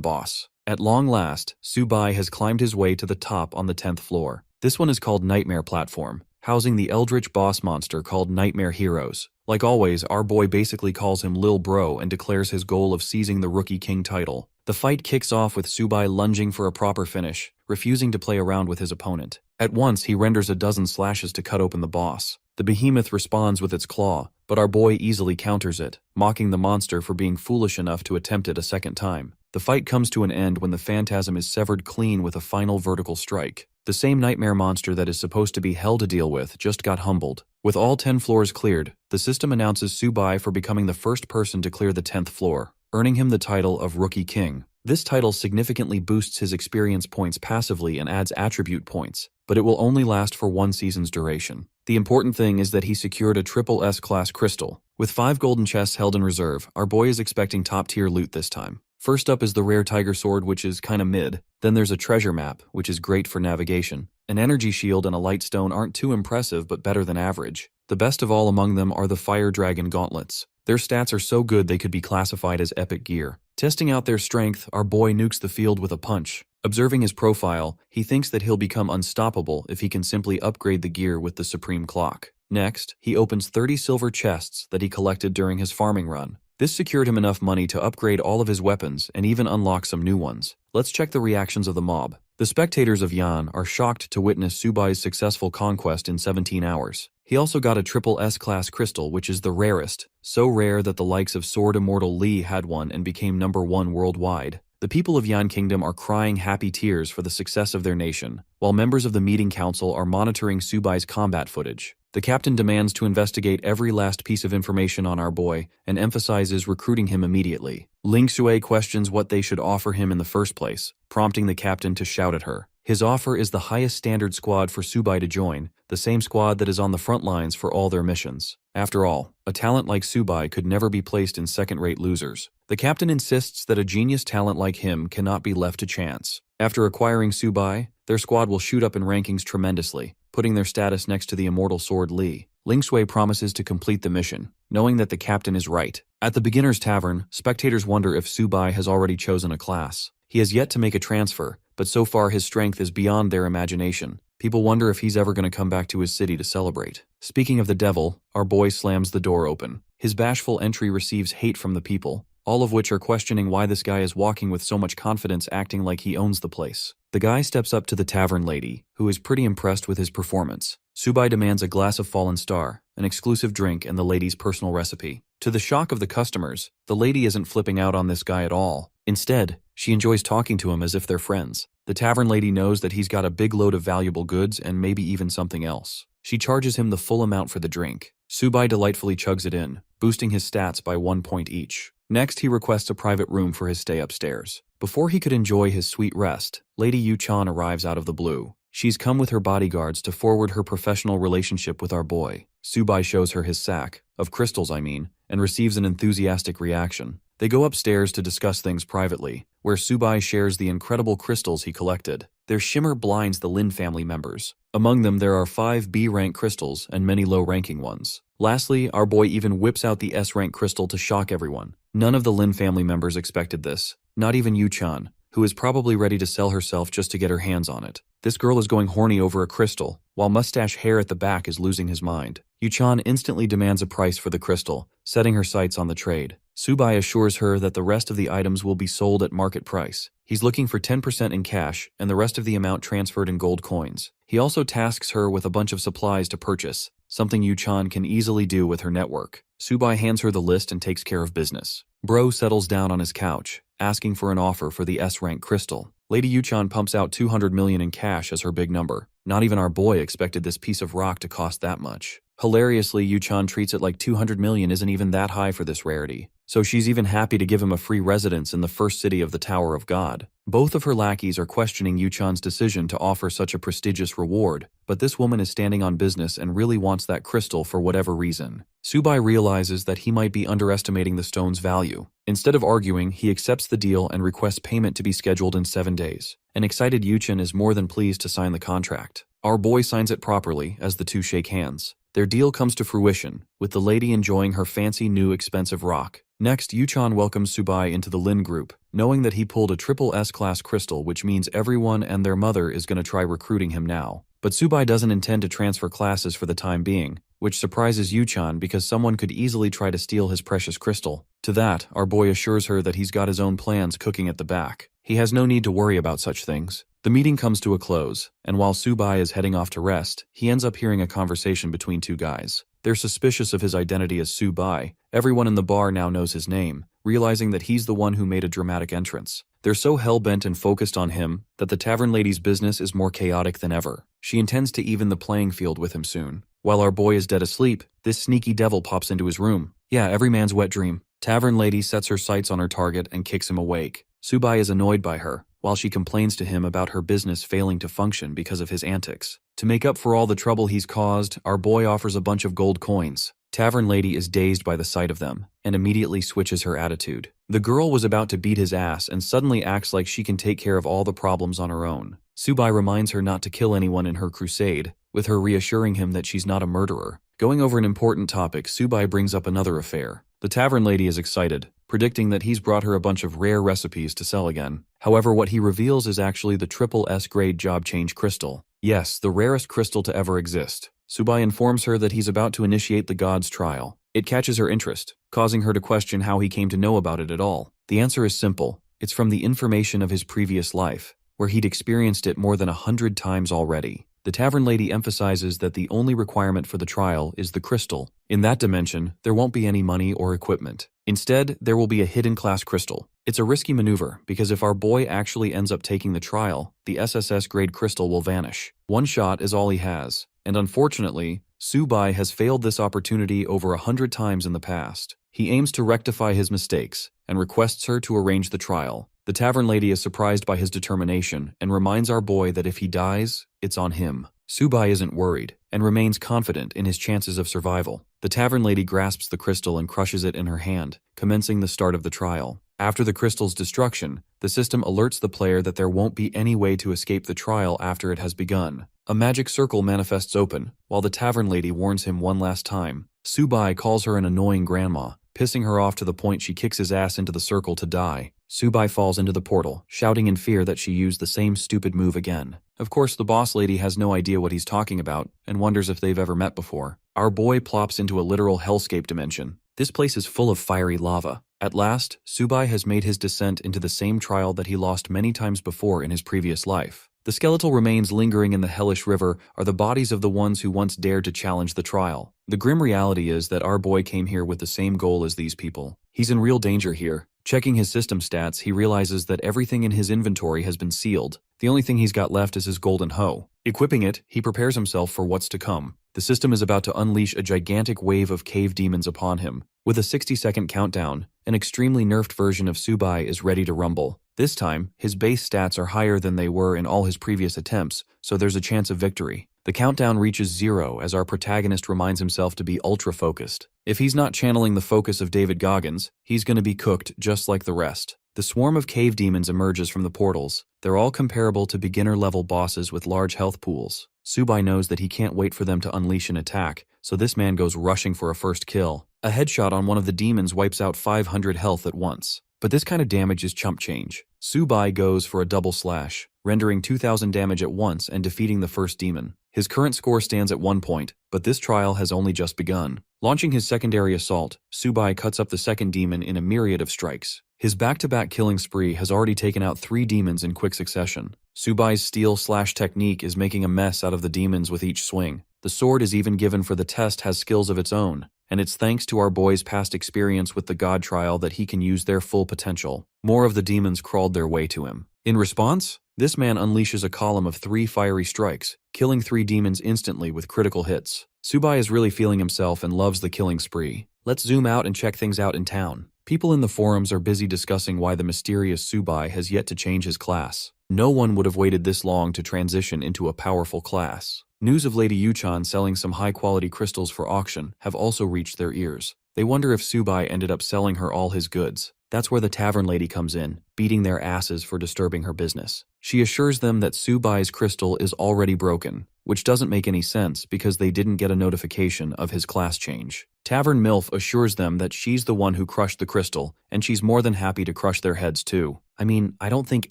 boss. At long last, Subai has climbed his way to the top on the 10th floor. This one is called Nightmare Platform, housing the eldritch boss monster called Nightmare Heroes. Like always, our boy basically calls him Lil Bro and declares his goal of seizing the Rookie King title. The fight kicks off with Subai lunging for a proper finish, refusing to play around with his opponent. At once, he renders a dozen slashes to cut open the boss. The behemoth responds with its claw, but our boy easily counters it, mocking the monster for being foolish enough to attempt it a second time. The fight comes to an end when the phantasm is severed clean with a final vertical strike. The same nightmare monster that is supposed to be hell to deal with just got humbled. With all 10 floors cleared, the system announces Subai for becoming the first person to clear the 10th floor, earning him the title of Rookie King. This title significantly boosts his experience points passively and adds attribute points, but it will only last for 1 season's duration. The important thing is that he secured a triple S-class crystal. With 5 golden chests held in reserve, our boy is expecting top-tier loot this time. First up is the rare tiger sword, which is kinda mid. Then there's a treasure map, which is great for navigation. An energy shield and a light stone aren't too impressive, but better than average. The best of all among them are the fire dragon gauntlets. Their stats are so good they could be classified as epic gear. Testing out their strength, our boy nukes the field with a punch. Observing his profile, he thinks that he'll become unstoppable if he can simply upgrade the gear with the supreme clock. Next, he opens 30 silver chests that he collected during his farming run. This secured him enough money to upgrade all of his weapons and even unlock some new ones. Let's check the reactions of the mob. The spectators of Yan are shocked to witness Subai's successful conquest in 17 hours. He also got a triple S-class crystal, which is the rarest, so rare that the likes of Sword Immortal Li had one and became #1 worldwide. The people of Yan Kingdom are crying happy tears for the success of their nation, while members of the meeting council are monitoring Subai's combat footage. The captain demands to investigate every last piece of information on our boy and emphasizes recruiting him immediately. Ling Sui questions what they should offer him in the first place, prompting the captain to shout at her. His offer is the highest standard squad for Subai to join, the same squad that is on the front lines for all their missions. After all, a talent like Subai could never be placed in second-rate losers. The captain insists that a genius talent like him cannot be left to chance. After acquiring Subai, their squad will shoot up in rankings tremendously, putting their status next to the immortal sword Li. Ling Sui promises to complete the mission, knowing that the captain is right. At the beginner's tavern, spectators wonder if Subai has already chosen a class. He has yet to make a transfer, but so far his strength is beyond their imagination. People wonder if he's ever going to come back to his city to celebrate. Speaking of the devil, our boy slams the door open. His bashful entry receives hate from the people, all of which are questioning why this guy is walking with so much confidence, acting like he owns the place. The guy steps up to the tavern lady, who is pretty impressed with his performance. Subai demands a glass of Fallen Star, an exclusive drink and the lady's personal recipe. To the shock of the customers, the lady isn't flipping out on this guy at all. Instead, she enjoys talking to him as if they're friends. The tavern lady knows that he's got a big load of valuable goods and maybe even something else. She charges him the full amount for the drink. Subai delightfully chugs it in, boosting his stats by 1 point each. Next, he requests a private room for his stay upstairs. Before he could enjoy his sweet rest, Lady Yu-chan arrives out of the blue. She's come with her bodyguards to forward her professional relationship with our boy. Subai shows her his sack, of crystals I mean, and receives an enthusiastic reaction. They go upstairs to discuss things privately, where Subai shares the incredible crystals he collected. Their shimmer blinds the Lin family members. Among them there are 5 B-rank crystals and many low-ranking ones. Lastly, our boy even whips out the S-rank crystal to shock everyone. None of the Lin family members expected this, not even Yu-chan, who is probably ready to sell herself just to get her hands on it. This girl is going horny over a crystal, while mustache hair at the back is losing his mind. Yu-chan instantly demands a price for the crystal, setting her sights on the trade. Subai assures her that the rest of the items will be sold at market price. He's looking for 10% in cash and the rest of the amount transferred in gold coins. He also tasks her with a bunch of supplies to purchase, something Yu-chan can easily do with her network. Subai hands her the list and takes care of business. Bro settles down on his couch, asking for an offer for the S-rank crystal. Lady Yu-chan pumps out 200 million in cash as her big number. Not even our boy expected this piece of rock to cost that much. Hilariously, Yu-chan treats it like 200 million isn't even that high for this rarity, so she's even happy to give him a free residence in the first city of the Tower of God. Both of her lackeys are questioning Yu-chan's decision to offer such a prestigious reward, but this woman is standing on business and really wants that crystal for whatever reason. Subai realizes that he might be underestimating the stone's value. Instead of arguing, he accepts the deal and requests payment to be scheduled in 7 days. An excited Yu-chan is more than pleased to sign the contract. Our boy signs it properly as the two shake hands. Their deal comes to fruition, with the lady enjoying her fancy new expensive rock. Next, Yu-chan welcomes Subai into the Lin group, knowing that he pulled a triple S-class crystal, which means everyone and their mother is going to try recruiting him now. But Subai doesn't intend to transfer classes for the time being, which surprises Yu-chan because someone could easily try to steal his precious crystal. To that, our boy assures her that he's got his own plans cooking at the back. He has no need to worry about such things. The meeting comes to a close, and while Subai is heading off to rest, he ends up hearing a conversation between two guys. They're suspicious of his identity as Subai. Everyone in the bar now knows his name, realizing that he's the one who made a dramatic entrance. They're so hell-bent and focused on him that the tavern lady's business is more chaotic than ever. She intends to even the playing field with him soon. While our boy is dead asleep, this sneaky devil pops into his room. Yeah, every man's wet dream. Tavern lady sets her sights on her target and kicks him awake. Subai is annoyed by her, while she complains to him about her business failing to function because of his antics. To make up for all the trouble he's caused, our boy offers a bunch of gold coins. Tavern lady is dazed by the sight of them, and immediately switches her attitude. The girl was about to beat his ass and suddenly acts like she can take care of all the problems on her own. Subai reminds her not to kill anyone in her crusade, with her reassuring him that she's not a murderer. Going over an important topic, Subai brings up another affair. The tavern lady is excited, predicting that he's brought her a bunch of rare recipes to sell again. However, what he reveals is actually the triple S grade job change crystal. Yes, the rarest crystal to ever exist. Subai informs her that he's about to initiate the god's trial. It catches her interest, causing her to question how he came to know about it at all. The answer is simple. It's from the information of his previous life, where he'd experienced it more than 100 times already. The tavern lady emphasizes that the only requirement for the trial is the crystal. In that dimension, there won't be any money or equipment. Instead, there will be a hidden class crystal. It's a risky maneuver, because if our boy actually ends up taking the trial, the SSS grade crystal will vanish. One shot is all he has, and unfortunately, Subai has failed this opportunity over 100 times in the past. He aims to rectify his mistakes, and requests her to arrange the trial. The tavern lady is surprised by his determination, and reminds our boy that if he dies, it's on him. Subai isn't worried, and remains confident in his chances of survival. The tavern lady grasps the crystal and crushes it in her hand, commencing the start of the trial. After the crystal's destruction, the system alerts the player that there won't be any way to escape the trial after it has begun. A magic circle manifests open, while the tavern lady warns him one last time. Subai calls her an annoying grandma, pissing her off to the point she kicks his ass into the circle to die. Subai falls into the portal, shouting in fear that she used the same stupid move again. Of course, the boss lady has no idea what he's talking about, and wonders if they've ever met before. Our boy plops into a literal hellscape dimension. This place is full of fiery lava. At last, Subai has made his descent into the same trial that he lost many times before in his previous life. The skeletal remains lingering in the hellish river are the bodies of the ones who once dared to challenge the trial. The grim reality is that our boy came here with the same goal as these people. He's in real danger here. Checking his system stats, he realizes that everything in his inventory has been sealed. The only thing he's got left is his golden hoe. Equipping it, he prepares himself for what's to come. The system is about to unleash a gigantic wave of cave demons upon him. With a 60-second countdown, an extremely nerfed version of Subai is ready to rumble. This time, his base stats are higher than they were in all his previous attempts, so there's a chance of victory. The countdown reaches 0 as our protagonist reminds himself to be ultra-focused. If he's not channeling the focus of David Goggins, he's going to be cooked just like the rest. The swarm of cave demons emerges from the portals. They're all comparable to beginner-level bosses with large health pools. Subai knows that he can't wait for them to unleash an attack, so this man goes rushing for a first kill. A headshot on one of the demons wipes out 500 health at once. But this kind of damage is chump change. Subai goes for a double slash, rendering 2,000 damage at once and defeating the first demon. His current score stands at 1 point, but this trial has only just begun. Launching his secondary assault, Subai cuts up the second demon in a myriad of strikes. His back-to-back killing spree has already taken out 3 demons in quick succession. Subai's steal-slash technique is making a mess out of the demons with each swing. The sword is even given for the test has skills of its own, and it's thanks to our boy's past experience with the god trial that he can use their full potential. More of the demons crawled their way to him. In response, This man unleashes a column of 3 fiery strikes, killing 3 demons instantly with critical hits. Subai is really feeling himself and loves the killing spree. Let's zoom out and check things out in town. People in the forums are busy discussing why the mysterious Subai has yet to change his class. No one would have waited this long to transition into a powerful class. News of Lady Yuchan selling some high-quality crystals for auction have also reached their ears. They wonder if Subai ended up selling her all his goods. That's where the tavern lady comes in, beating their asses for disturbing her business. She assures them that Subai's crystal is already broken, which doesn't make any sense because they didn't get a notification of his class change. Tavern MILF assures them that she's the one who crushed the crystal, and she's more than happy to crush their heads too. I mean, I don't think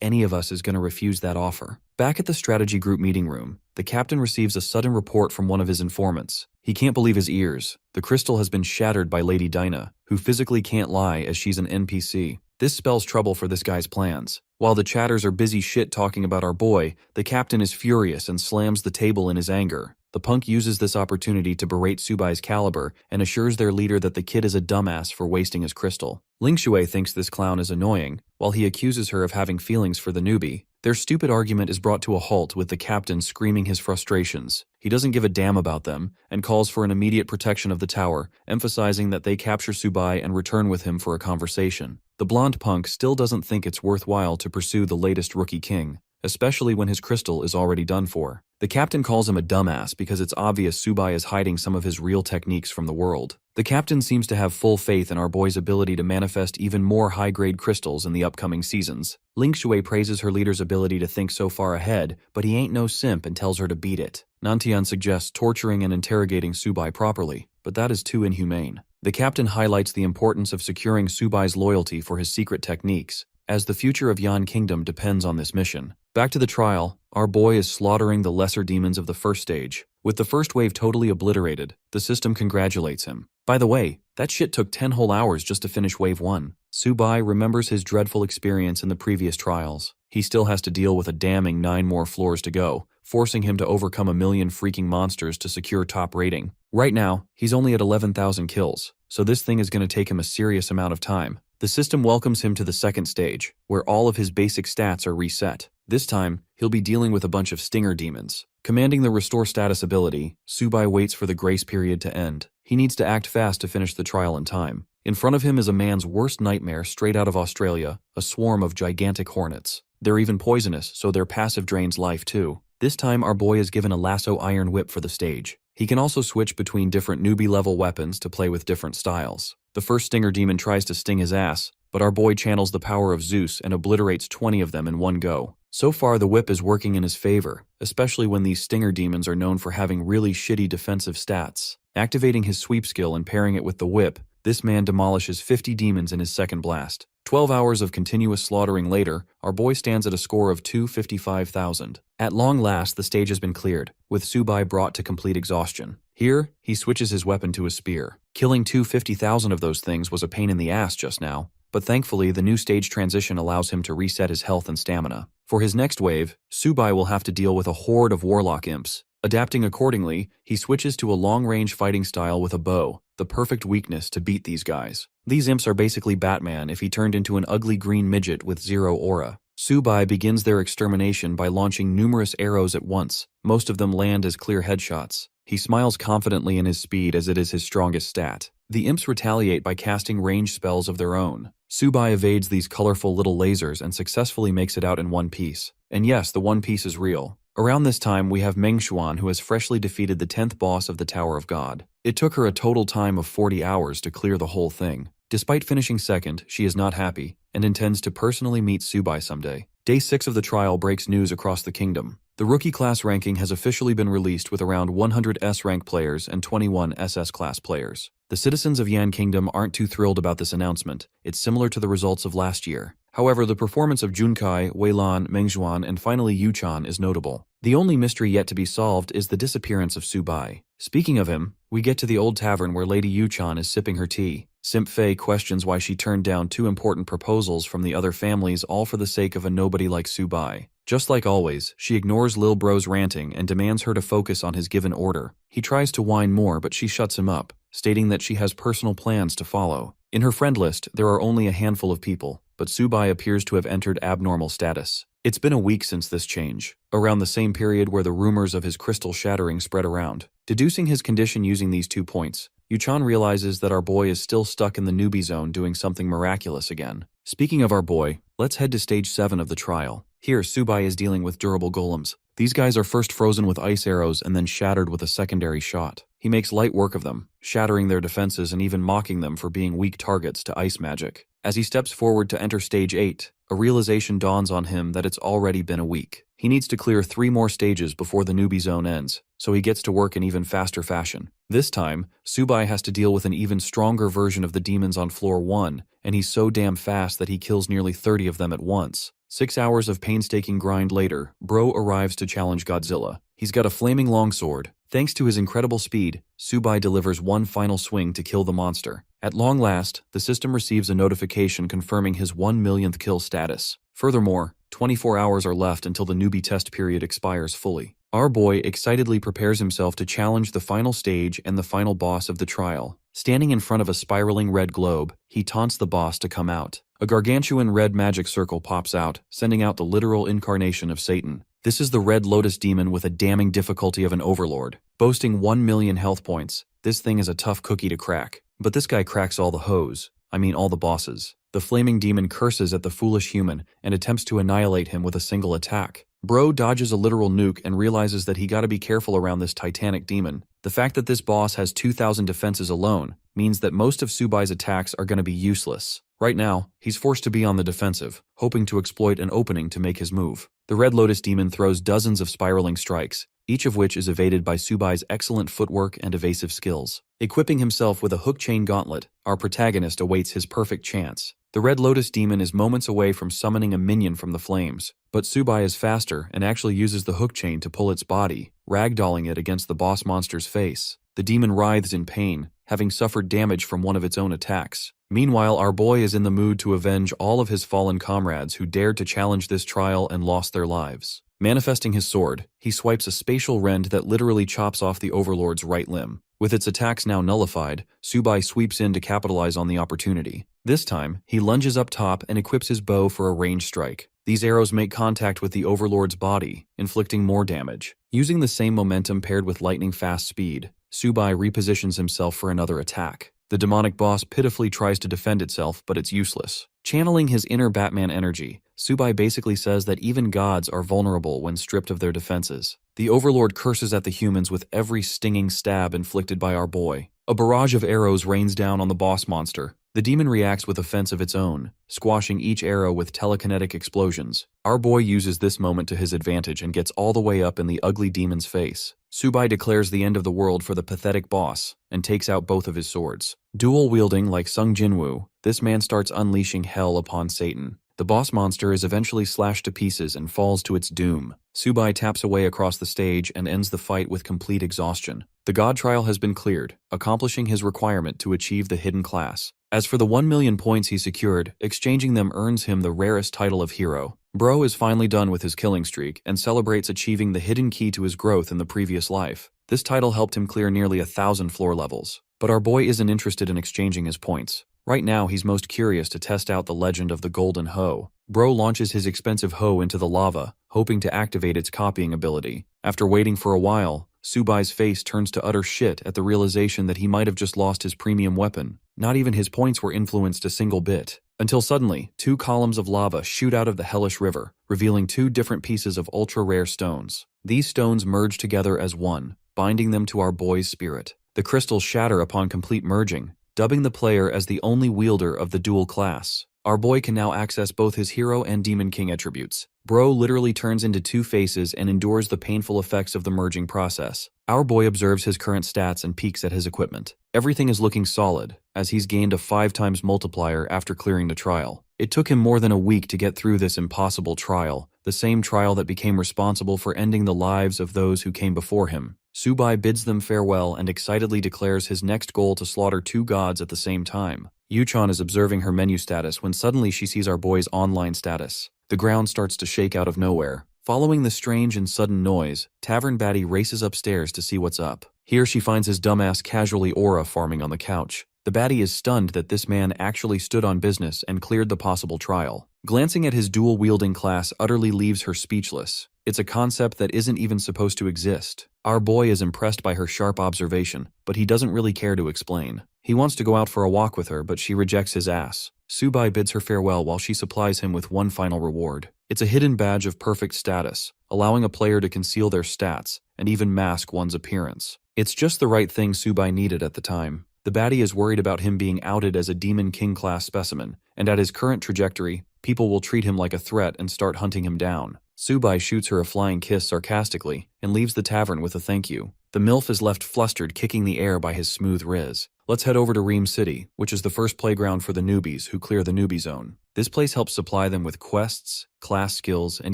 any of us is going to refuse that offer. Back at the strategy group meeting room, the captain receives a sudden report from one of his informants. He can't believe his ears. The crystal has been shattered by Lady Dinah, who physically can't lie as she's an NPC. This spells trouble for this guy's plans. While the chatters are busy shit-talking about our boy, the captain is furious and slams the table in his anger. The punk uses this opportunity to berate Subai's caliber and assures their leader that the kid is a dumbass for wasting his crystal. Ling Shui thinks this clown is annoying, while he accuses her of having feelings for the newbie. Their stupid argument is brought to a halt with the captain screaming his frustrations. He doesn't give a damn about them, and calls for an immediate protection of the tower, emphasizing that they capture Subai and return with him for a conversation. The blonde punk still doesn't think it's worthwhile to pursue the latest rookie king, especially when his crystal is already done for. The captain calls him a dumbass because it's obvious Subai is hiding some of his real techniques from the world. The captain seems to have full faith in our boy's ability to manifest even more high-grade crystals in the upcoming seasons. Ling Shui praises her leader's ability to think so far ahead, but he ain't no simp and tells her to beat it. Nantian suggests torturing and interrogating Subai properly, but that is too inhumane. The captain highlights the importance of securing Subai's loyalty for his secret techniques, as the future of Yan Kingdom depends on this mission. Back to the trial, our boy is slaughtering the lesser demons of the first stage. With the first wave totally obliterated, the system congratulates him. By the way, that shit took 10 whole hours just to finish wave 1. Subai remembers his dreadful experience in the previous trials. He still has to deal with a damning 9 more floors to go, forcing him to overcome a million freaking monsters to secure top rating. Right now, he's only at 11,000 kills, so this thing is going to take him a serious amount of time. The system welcomes him to the second stage, where all of his basic stats are reset. This time, he'll be dealing with a bunch of stinger demons. Commanding the Restore Status ability, Subai waits for the grace period to end. He needs to act fast to finish the trial in time. In front of him is a man's worst nightmare straight out of Australia, a swarm of gigantic hornets. They're even poisonous, so their passive drains life too. This time our boy is given a lasso iron whip for the stage. He can also switch between different newbie-level weapons to play with different styles. The first stinger demon tries to sting his ass, but our boy channels the power of Zeus and obliterates 20 of them in one go. So far, the whip is working in his favor, especially when these stinger demons are known for having really shitty defensive stats. Activating his sweep skill and pairing it with the whip, this man demolishes 50 demons in his second blast. 12 hours of continuous slaughtering later, our boy stands at a score of 255,000. At long last, the stage has been cleared, with Subai brought to complete exhaustion. Here, he switches his weapon to a spear. Killing 250,000 of those things was a pain in the ass just now, but thankfully the new stage transition allows him to reset his health and stamina. For his next wave, Subai will have to deal with a horde of warlock imps. Adapting accordingly, he switches to a long-range fighting style with a bow, the perfect weakness to beat these guys. These imps are basically Batman if he turned into an ugly green midget with 0 aura. Subai begins their extermination by launching numerous arrows at once. Most of them land as clear headshots. He smiles confidently in his speed as it is his strongest stat. The imps retaliate by casting ranged spells of their own. Subai evades these colorful little lasers and successfully makes it out in one piece. And yes, the one piece is real. Around this time, we have Meng Xuan, who has freshly defeated the 10th boss of the Tower of God. It took her a total time of 40 hours to clear the whole thing. Despite finishing second, she is not happy, and intends to personally meet Subai someday. Day 6 of the trial breaks news across the kingdom. The rookie class ranking has officially been released with around 100 S-rank players and 21 SS class players. The citizens of Yan Kingdom aren't too thrilled about this announcement. It's similar to the results of last year. However, the performance of Junkai, Weilan, Mengzhuan, and finally Yuchan is notable. The only mystery yet to be solved is the disappearance of Subai. Speaking of him, we get to the old tavern where Lady Yuchan is sipping her tea. Simp Fei questions why she turned down 2 important proposals from the other families all for the sake of a nobody like Subai. Just like always, she ignores Lil Bro's ranting and demands her to focus on his given order. He tries to whine more, but she shuts him up, stating that she has personal plans to follow. In her friend list, there are only a handful of people, but Subai appears to have entered abnormal status. It's been a week since this change, around the same period where the rumors of his crystal shattering spread around. Deducing his condition using these 2 points, Yuchan realizes that our boy is still stuck in the newbie zone doing something miraculous again. Speaking of our boy, let's head to stage 7 of the trial. Here, Subai is dealing with durable golems. These guys are first frozen with ice arrows and then shattered with a secondary shot. He makes light work of them, shattering their defenses and even mocking them for being weak targets to ice magic. As he steps forward to enter stage 8, a realization dawns on him that it's already been a week. He needs to clear 3 more stages before the newbie zone ends, so he gets to work in even faster fashion. This time, Subai has to deal with an even stronger version of the demons on floor 1, and he's so damn fast that he kills nearly 30 of them at once. 6 hours of painstaking grind later, Bro arrives to challenge Godzilla. He's got a flaming longsword. Thanks to his incredible speed, Subai delivers one final swing to kill the monster. At long last, the system receives a notification confirming his 1 millionth kill status. Furthermore, 24 hours are left until the newbie test period expires fully. Our boy excitedly prepares himself to challenge the final stage and the final boss of the trial. Standing in front of a spiraling red globe, he taunts the boss to come out. A gargantuan red magic circle pops out, sending out the literal incarnation of Satan. This is the Red Lotus Demon with a damning difficulty of an overlord. Boasting 1 million health points, this thing is a tough cookie to crack. But this guy cracks all the hoes. I mean all the bosses. The flaming demon curses at the foolish human and attempts to annihilate him with a single attack. Bro dodges a literal nuke and realizes that he gotta be careful around this titanic demon. The fact that this boss has 2,000 defenses alone means that most of Subai's attacks are gonna be useless. Right now, he's forced to be on the defensive, hoping to exploit an opening to make his move. The Red Lotus Demon throws dozens of spiraling strikes, each of which is evaded by Subai's excellent footwork and evasive skills. Equipping himself with a hook chain gauntlet, our protagonist awaits his perfect chance. The Red Lotus Demon is moments away from summoning a minion from the flames, but Subai is faster and actually uses the hook chain to pull its body, ragdolling it against the boss monster's face. The demon writhes in pain, having suffered damage from one of its own attacks. Meanwhile, our boy is in the mood to avenge all of his fallen comrades who dared to challenge this trial and lost their lives. Manifesting his sword, he swipes a spatial rend that literally chops off the overlord's right limb. With its attacks now nullified, Subai sweeps in to capitalize on the opportunity. This time, he lunges up top and equips his bow for a ranged strike. These arrows make contact with the overlord's body, inflicting more damage. Using the same momentum paired with lightning-fast speed, Subai repositions himself for another attack. The demonic boss pitifully tries to defend itself, but it's useless. Channeling his inner Batman energy, Subai basically says that even gods are vulnerable when stripped of their defenses. The Overlord curses at the humans with every stinging stab inflicted by our boy. A barrage of arrows rains down on the boss monster. The demon reacts with offense of its own, squashing each arrow with telekinetic explosions. Our boy uses this moment to his advantage and gets all the way up in the ugly demon's face. Subai declares the end of the world for the pathetic boss and takes out both of his swords. Dual-wielding like Sung Jinwoo, this man starts unleashing hell upon Satan. The boss monster is eventually slashed to pieces and falls to its doom. Subai taps away across the stage and ends the fight with complete exhaustion. The god trial has been cleared, accomplishing his requirement to achieve the hidden class. As for the 1 million points he secured, exchanging them earns him the rarest title of hero. Bro is finally done with his killing streak and celebrates achieving the hidden key to his growth in the previous life. This title helped him clear nearly 1,000 floor levels. But our boy isn't interested in exchanging his points. Right now, he's most curious to test out the legend of the Golden Hoe. Bro launches his expensive hoe into the lava, hoping to activate its copying ability. After waiting for a while, Subai's face turns to utter shit at the realization that he might have just lost his premium weapon. Not even his points were influenced a single bit. Until suddenly, 2 columns of lava shoot out of the hellish river, revealing 2 different pieces of ultra-rare stones. These stones merge together as one, binding them to our boy's spirit. The crystals shatter upon complete merging, dubbing the player as the only wielder of the dual class. Our boy can now access both his hero and demon king attributes. Bro literally turns into 2 faces and endures the painful effects of the merging process. Our boy observes his current stats and peeks at his equipment. Everything is looking solid, as he's gained a 5 times multiplier after clearing the trial. It took him more than a week to get through this impossible trial, the same trial that became responsible for ending the lives of those who came before him. Subai bids them farewell and excitedly declares his next goal to slaughter 2 gods at the same time. Yuchan is observing her menu status when suddenly she sees our boy's online status. The ground starts to shake out of nowhere. Following the strange and sudden noise, Tavern Baddie races upstairs to see what's up. Here she finds his dumbass casually aura farming on the couch. The baddie is stunned that this man actually stood on business and cleared the possible trial. Glancing at his dual-wielding class utterly leaves her speechless. It's a concept that isn't even supposed to exist. Our boy is impressed by her sharp observation, but he doesn't really care to explain. He wants to go out for a walk with her, but she rejects his ass. Subai bids her farewell while she supplies him with one final reward. It's a hidden badge of perfect status, allowing a player to conceal their stats and even mask one's appearance. It's just the right thing Subai needed at the time. The baddie is worried about him being outed as a Demon King class specimen, and at his current trajectory, people will treat him like a threat and start hunting him down. Subai shoots her a flying kiss sarcastically and leaves the tavern with a thank you. The MILF is left flustered, kicking the air by his smooth riz. Let's head over to Ream City, which is the first playground for the newbies who clear the newbie zone. This place helps supply them with quests, class skills, and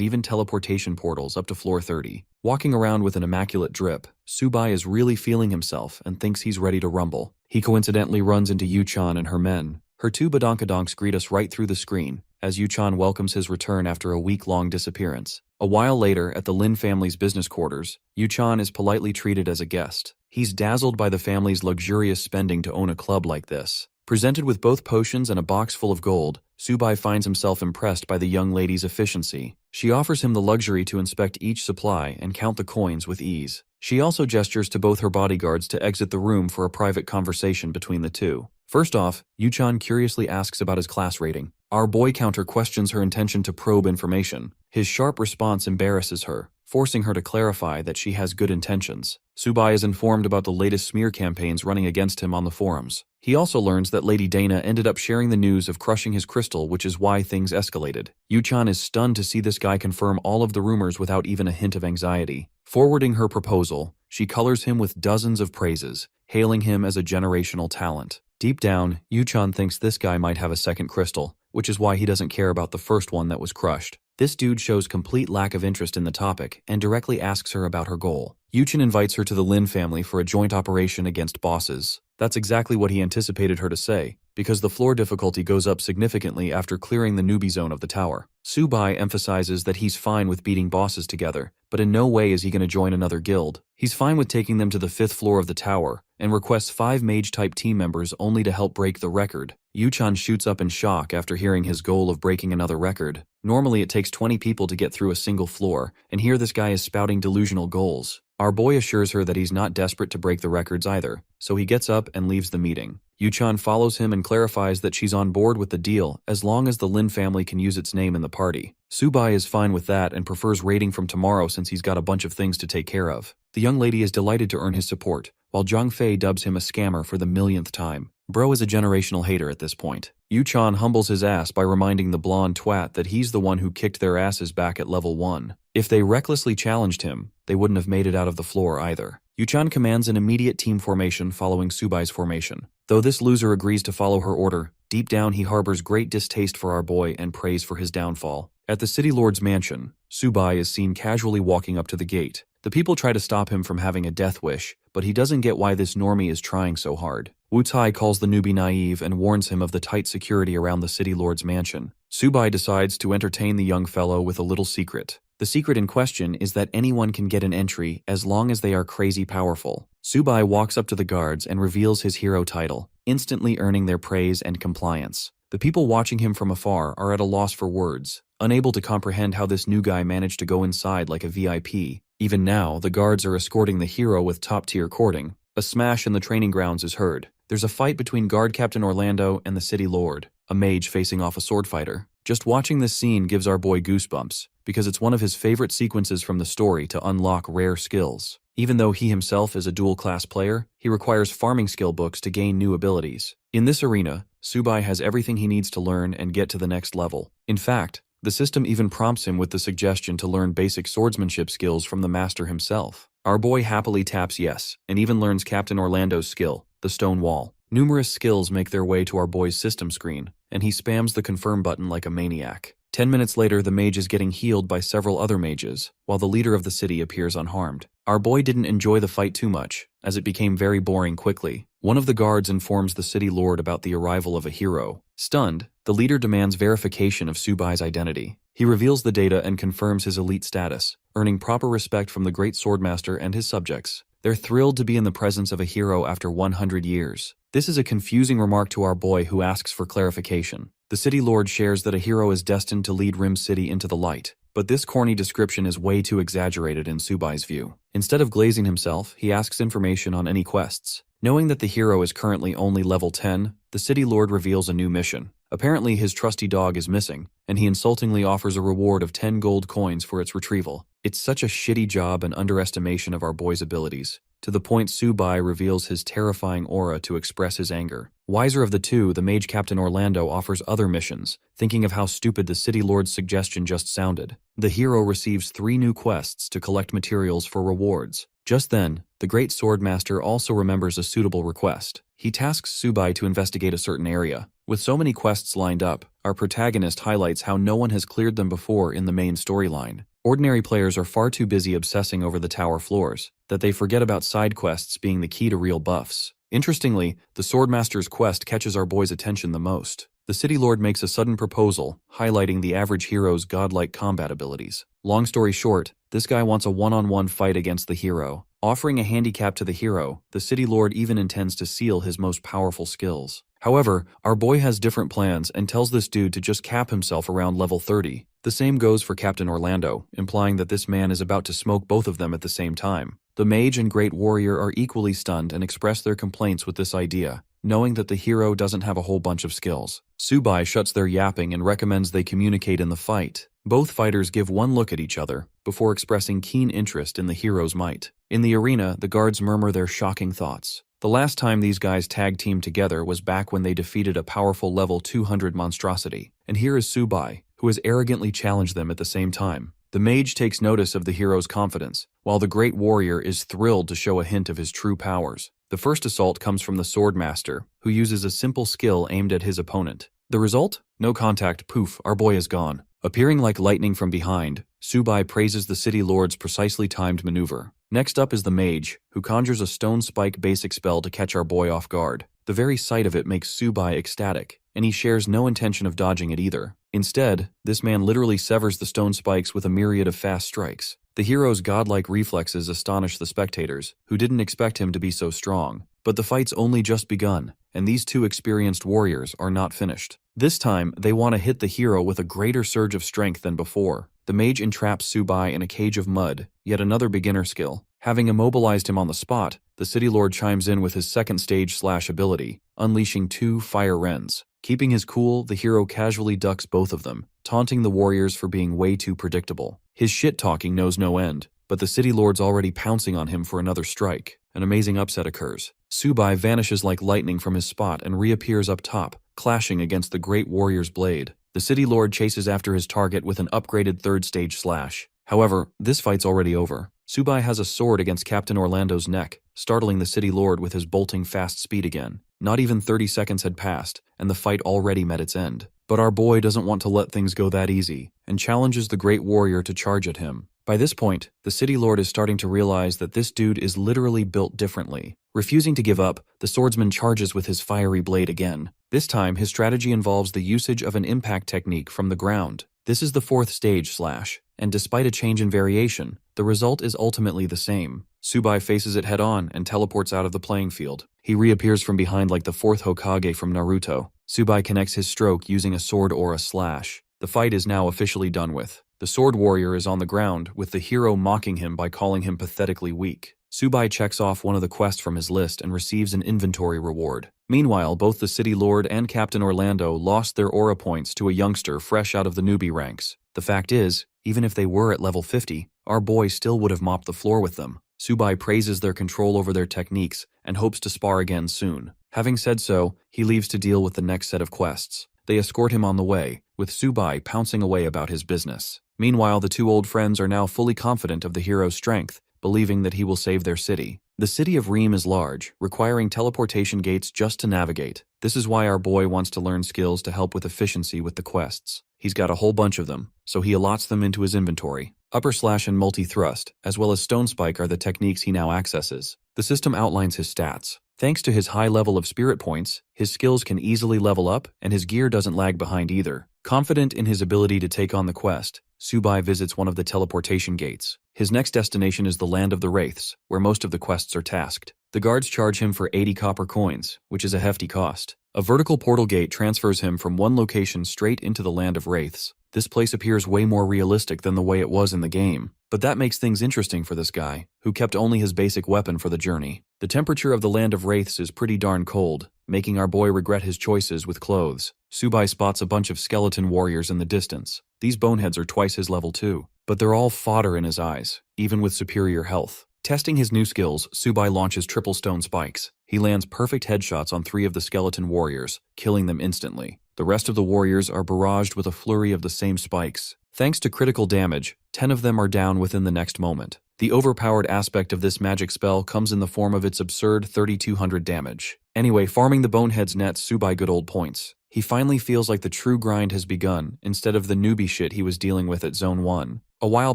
even teleportation portals up to floor 30. Walking around with an immaculate drip, Subai is really feeling himself and thinks he's ready to rumble. He coincidentally runs into Yu-chan and her men. Her two badonkadonks greet us right through the screen, as Yu-chan welcomes his return after a week-long disappearance. A while later, at the Lin family's business quarters, Yu-chan is politely treated as a guest. He's dazzled by the family's luxurious spending to own a club like this. Presented with both potions and a box full of gold, Subai finds himself impressed by the young lady's efficiency. She offers him the luxury to inspect each supply and count the coins with ease. She also gestures to both her bodyguards to exit the room for a private conversation between the two. First off, Yu-chan curiously asks about his class rating. Our boy counter questions her intention to probe information. His sharp response embarrasses her, forcing her to clarify that she has good intentions. Subai is informed about the latest smear campaigns running against him on the forums. He also learns that Lady Dana ended up sharing the news of crushing his crystal, which is why things escalated. Yu-chan is stunned to see this guy confirm all of the rumors without even a hint of anxiety. Forwarding her proposal, she colors him with dozens of praises, hailing him as a generational talent. Deep down, Yu-chan thinks this guy might have a second crystal, which is why he doesn't care about the first one that was crushed. This dude shows complete lack of interest in the topic and directly asks her about her goal. Yu-chan invites her to the Lin family for a joint operation against bosses. That's exactly what he anticipated her to say, because the floor difficulty goes up significantly after clearing the newbie zone of the tower. Subai emphasizes that he's fine with beating bosses together, but in no way is he going to join another guild. He's fine with taking them to the 5th floor of the tower, and requests 5 mage-type team members only to help break the record. Yu-chan shoots up in shock after hearing his goal of breaking another record. Normally it takes 20 people to get through a single floor, and here this guy is spouting delusional goals. Our boy assures her that he's not desperate to break the records either, so he gets up and leaves the meeting. Yu-chan follows him and clarifies that she's on board with the deal as long as the Lin family can use its name in the party. Subai is fine with that and prefers raiding from tomorrow since he's got a bunch of things to take care of. The young lady is delighted to earn his support, while Zhang Fei dubs him a scammer for the millionth time. Bro is a generational hater at this point. Yu-chan humbles his ass by reminding the blonde twat that he's the one who kicked their asses back at level 1. If they recklessly challenged him, they wouldn't have made it out of the floor either. Yu-chan commands an immediate team formation following Subai's formation. Though this loser agrees to follow her order, deep down he harbors great distaste for our boy and prays for his downfall. At the city lord's mansion, Subai is seen casually walking up to the gate. The people try to stop him from having a death wish, but he doesn't get why this normie is trying so hard. Wu Tai calls the newbie naive and warns him of the tight security around the city lord's mansion. Subai decides to entertain the young fellow with a little secret. The secret in question is that anyone can get an entry as long as they are crazy powerful. Subai walks up to the guards and reveals his hero title, instantly earning their praise and compliance. The people watching him from afar are at a loss for words, unable to comprehend how this new guy managed to go inside like a VIP. Even now, the guards are escorting the hero with top-tier courting. A smash in the training grounds is heard. There's a fight between Guard Captain Orlando and the city lord, a mage facing off a sword fighter. Just watching this scene gives our boy goosebumps, because it's one of his favorite sequences from the story to unlock rare skills. Even though he himself is a dual-class player, he requires farming skill books to gain new abilities. In this arena, Subai has everything he needs to learn and get to the next level. In fact, the system even prompts him with the suggestion to learn basic swordsmanship skills from the master himself. Our boy happily taps yes, and even learns Captain Orlando's skill, the stone wall. Numerous skills make their way to our boy's system screen, and he spams the confirm button like a maniac. 10 minutes later, the mage is getting healed by several other mages, while the leader of the city appears unharmed. Our boy didn't enjoy the fight too much, as it became very boring quickly. One of the guards informs the city lord about the arrival of a hero. Stunned, the leader demands verification of Subai's identity. He reveals the data and confirms his elite status, earning proper respect from the great swordmaster and his subjects. They're thrilled to be in the presence of a hero after 100 years. This is a confusing remark to our boy who asks for clarification. The city lord shares that a hero is destined to lead Rim City into the light, but this corny description is way too exaggerated in Subai's view. Instead of glazing himself, he asks information on any quests. Knowing that the hero is currently only level 10, the city lord reveals a new mission. Apparently his trusty dog is missing, and he insultingly offers a reward of 10 gold coins for its retrieval. It's such a shitty job and underestimation of our boy's abilities, to the point Subai reveals his terrifying aura to express his anger. Wiser of the two, the mage Captain Orlando offers other missions, thinking of how stupid the city lord's suggestion just sounded. The hero receives 3 new quests to collect materials for rewards. Just then, the great swordmaster also remembers a suitable request. He tasks Subai to investigate a certain area. With so many quests lined up, our protagonist highlights how no one has cleared them before in the main storyline. Ordinary players are far too busy obsessing over the tower floors that they forget about side quests being the key to real buffs. Interestingly, the Swordmaster's quest catches our boy's attention the most. The city lord makes a sudden proposal, highlighting the average hero's godlike combat abilities. Long story short, this guy wants a one-on-one fight against the hero. Offering a handicap to the hero, the city lord even intends to seal his most powerful skills. However, our boy has different plans and tells this dude to just cap himself around level 30. The same goes for Captain Orlando, implying that this man is about to smoke both of them at the same time. The mage and great warrior are equally stunned and express their complaints with this idea, knowing that the hero doesn't have a whole bunch of skills. Subai shuts their yapping and recommends they communicate in the fight. Both fighters give one look at each other, before expressing keen interest in the hero's might. In the arena, the guards murmur their shocking thoughts. The last time these guys tag-teamed together was back when they defeated a powerful level 200 monstrosity. And here is Subai, who has arrogantly challenged them at the same time. The mage takes notice of the hero's confidence, while the great warrior is thrilled to show a hint of his true powers. The first assault comes from the swordmaster, who uses a simple skill aimed at his opponent. The result? No contact, poof, our boy is gone. Appearing like lightning from behind, Subai praises the city lord's precisely timed maneuver. Next up is the mage, who conjures a stone spike basic spell to catch our boy off guard. The very sight of it makes Subai ecstatic, and he shares no intention of dodging it either. Instead, this man literally severs the stone spikes with a myriad of fast strikes. The hero's godlike reflexes astonish the spectators, who didn't expect him to be so strong. But the fight's only just begun, and these two experienced warriors are not finished. This time, they want to hit the hero with a greater surge of strength than before. The mage entraps Subai in a cage of mud, yet another beginner skill. Having immobilized him on the spot, the city lord chimes in with his second stage slash ability, unleashing 2 fire rends. Keeping his cool, the hero casually ducks both of them, taunting the warriors for being way too predictable. His shit-talking knows no end, but the city lord's already pouncing on him for another strike. An amazing upset occurs. Subai vanishes like lightning from his spot and reappears up top, clashing against the great warrior's blade. The city lord chases after his target with an upgraded third stage slash. However, this fight's already over. Subai has a sword against Captain Orlando's neck, startling the city lord with his bolting fast speed again. Not even 30 seconds had passed, and the fight already met its end. But our boy doesn't want to let things go that easy, and challenges the great warrior to charge at him. By this point, the city lord is starting to realize that this dude is literally built differently. Refusing to give up, the swordsman charges with his fiery blade again. This time, his strategy involves the usage of an impact technique from the ground. This is the 4th stage slash, and despite a change in variation, the result is ultimately the same. Subai faces it head-on and teleports out of the playing field. He reappears from behind like the 4th Hokage from Naruto. Subai connects his stroke using a sword or a slash. The fight is now officially done with. The sword warrior is on the ground, with the hero mocking him by calling him pathetically weak. Subai checks off one of the quests from his list and receives an inventory reward. Meanwhile, both the city lord and Captain Orlando lost their aura points to a youngster fresh out of the newbie ranks. The fact is, even if they were at level 50, our boy still would have mopped the floor with them. Subai praises their control over their techniques and hopes to spar again soon. Having said so, he leaves to deal with the next set of quests. They escort him on the way, with Subai pouncing away about his business. Meanwhile, the two old friends are now fully confident of the hero's strength, believing that he will save their city. The city of Reem is large, requiring teleportation gates just to navigate. This is why our boy wants to learn skills to help with efficiency with the quests. He's got a whole bunch of them, so he allots them into his inventory. Upper slash and multi-thrust, as well as stone spike are the techniques he now accesses. The system outlines his stats. Thanks to his high level of spirit points, his skills can easily level up, and his gear doesn't lag behind either. Confident in his ability to take on the quest, Subai visits one of the teleportation gates. His next destination is the Land of the Wraiths, where most of the quests are tasked. The guards charge him for 80 copper coins, which is a hefty cost. A vertical portal gate transfers him from one location straight into the land of wraiths. This place appears way more realistic than the way it was in the game, but that makes things interesting for this guy, who kept only his basic weapon for the journey. The temperature of the land of wraiths is pretty darn cold, making our boy regret his choices with clothes. Subai spots a bunch of skeleton warriors in the distance. These boneheads are twice his level too, but they're all fodder in his eyes, even with superior health. Testing his new skills, Subai launches triple stone spikes. He lands perfect headshots on 3 of the skeleton warriors, killing them instantly. The rest of the warriors are barraged with a flurry of the same spikes. Thanks to critical damage, 10 of them are down within the next moment. The overpowered aspect of this magic spell comes in the form of its absurd 3200 damage. Anyway, farming the boneheads nets Subai good old points. He finally feels like the true grind has begun, instead of the newbie shit he was dealing with at Zone 1. A while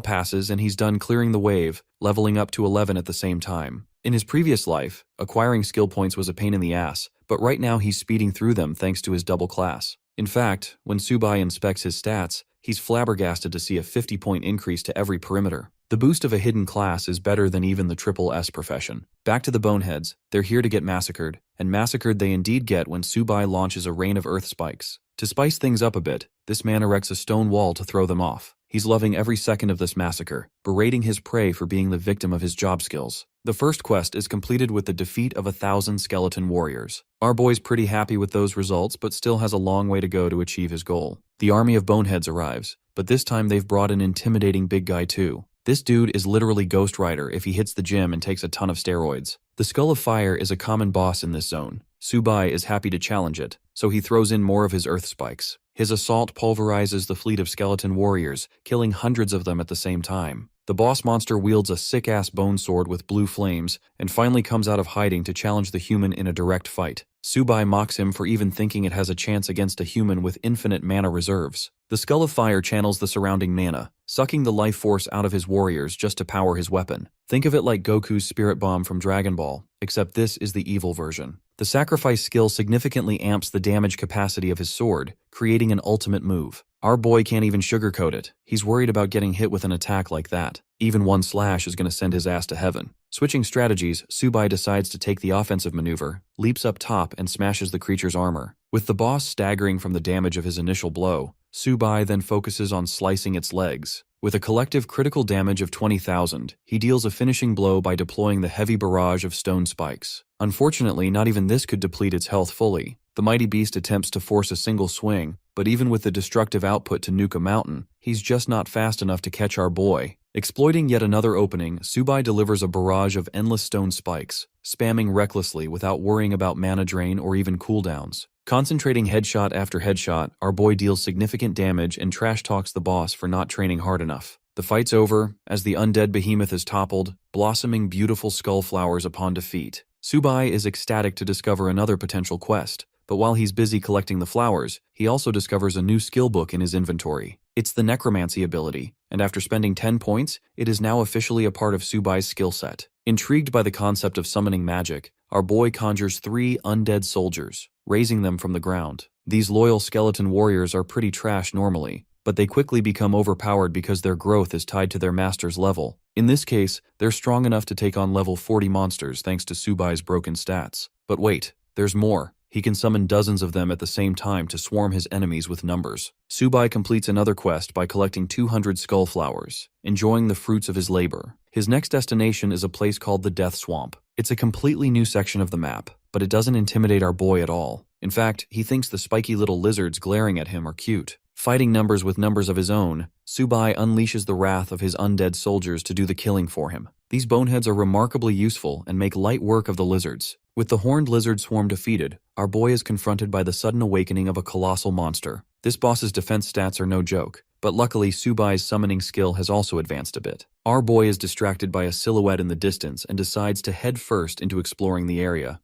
passes and he's done clearing the wave, leveling up to 11 at the same time. In his previous life, acquiring skill points was a pain in the ass, but right now he's speeding through them thanks to his double class. In fact, when Subai inspects his stats, he's flabbergasted to see a 50-point increase to every perimeter. The boost of a hidden class is better than even the triple S profession. Back to the boneheads, they're here to get massacred, and massacred they indeed get when Subai launches a rain of earth spikes. To spice things up a bit, this man erects a stone wall to throw them off. He's loving every second of this massacre, berating his prey for being the victim of his job skills. The first quest is completed with the defeat of 1,000 skeleton warriors. Our boy's pretty happy with those results, but still has a long way to go to achieve his goal. The army of boneheads arrives, but this time they've brought an intimidating big guy too. This dude is literally Ghost Rider if he hits the gym and takes a ton of steroids. The Skull of Fire is a common boss in this zone. Subai is happy to challenge it, so he throws in more of his earth spikes. His assault pulverizes the fleet of skeleton warriors, killing hundreds of them at the same time. The boss monster wields a sick-ass bone sword with blue flames, and finally comes out of hiding to challenge the human in a direct fight. Subai mocks him for even thinking it has a chance against a human with infinite mana reserves. The Skull of Fire channels the surrounding mana, sucking the life force out of his warriors just to power his weapon. Think of it like Goku's Spirit Bomb from Dragon Ball, except this is the evil version. The sacrifice skill significantly amps the damage capacity of his sword, creating an ultimate move. Our boy can't even sugarcoat it. He's worried about getting hit with an attack like that. Even one slash is going to send his ass to heaven. Switching strategies, Subai decides to take the offensive maneuver, leaps up top and smashes the creature's armor. With the boss staggering from the damage of his initial blow, Subai then focuses on slicing its legs. With a collective critical damage of 20,000, he deals a finishing blow by deploying the heavy barrage of stone spikes. Unfortunately, not even this could deplete its health fully. The mighty beast attempts to force a single swing, but even with the destructive output to nuke a mountain, he's just not fast enough to catch our boy. Exploiting yet another opening, Subai delivers a barrage of endless stone spikes, spamming recklessly without worrying about mana drain or even cooldowns. Concentrating headshot after headshot, our boy deals significant damage and trash talks the boss for not training hard enough. The fight's over, as the undead behemoth is toppled, blossoming beautiful skull flowers upon defeat. Subai is ecstatic to discover another potential quest, but while he's busy collecting the flowers, he also discovers a new skill book in his inventory. It's the necromancy ability, and after spending 10 points, it is now officially a part of Subai's skill set. Intrigued by the concept of summoning magic, our boy conjures 3 undead soldiers, raising them from the ground. These loyal skeleton warriors are pretty trash normally, but they quickly become overpowered because their growth is tied to their master's level. In this case, they're strong enough to take on level 40 monsters thanks to Subai's broken stats. But wait, there's more. He can summon dozens of them at the same time to swarm his enemies with numbers. Subai completes another quest by collecting 200 skull flowers, enjoying the fruits of his labor. His next destination is a place called the Death Swamp. It's a completely new section of the map, but it doesn't intimidate our boy at all. In fact, he thinks the spiky little lizards glaring at him are cute. Fighting numbers with numbers of his own, Subai unleashes the wrath of his undead soldiers to do the killing for him. These boneheads are remarkably useful and make light work of the lizards. With the horned lizard swarm defeated, our boy is confronted by the sudden awakening of a colossal monster. This boss's defense stats are no joke, but luckily Subai's summoning skill has also advanced a bit. Our boy is distracted by a silhouette in the distance and decides to head first into exploring the area.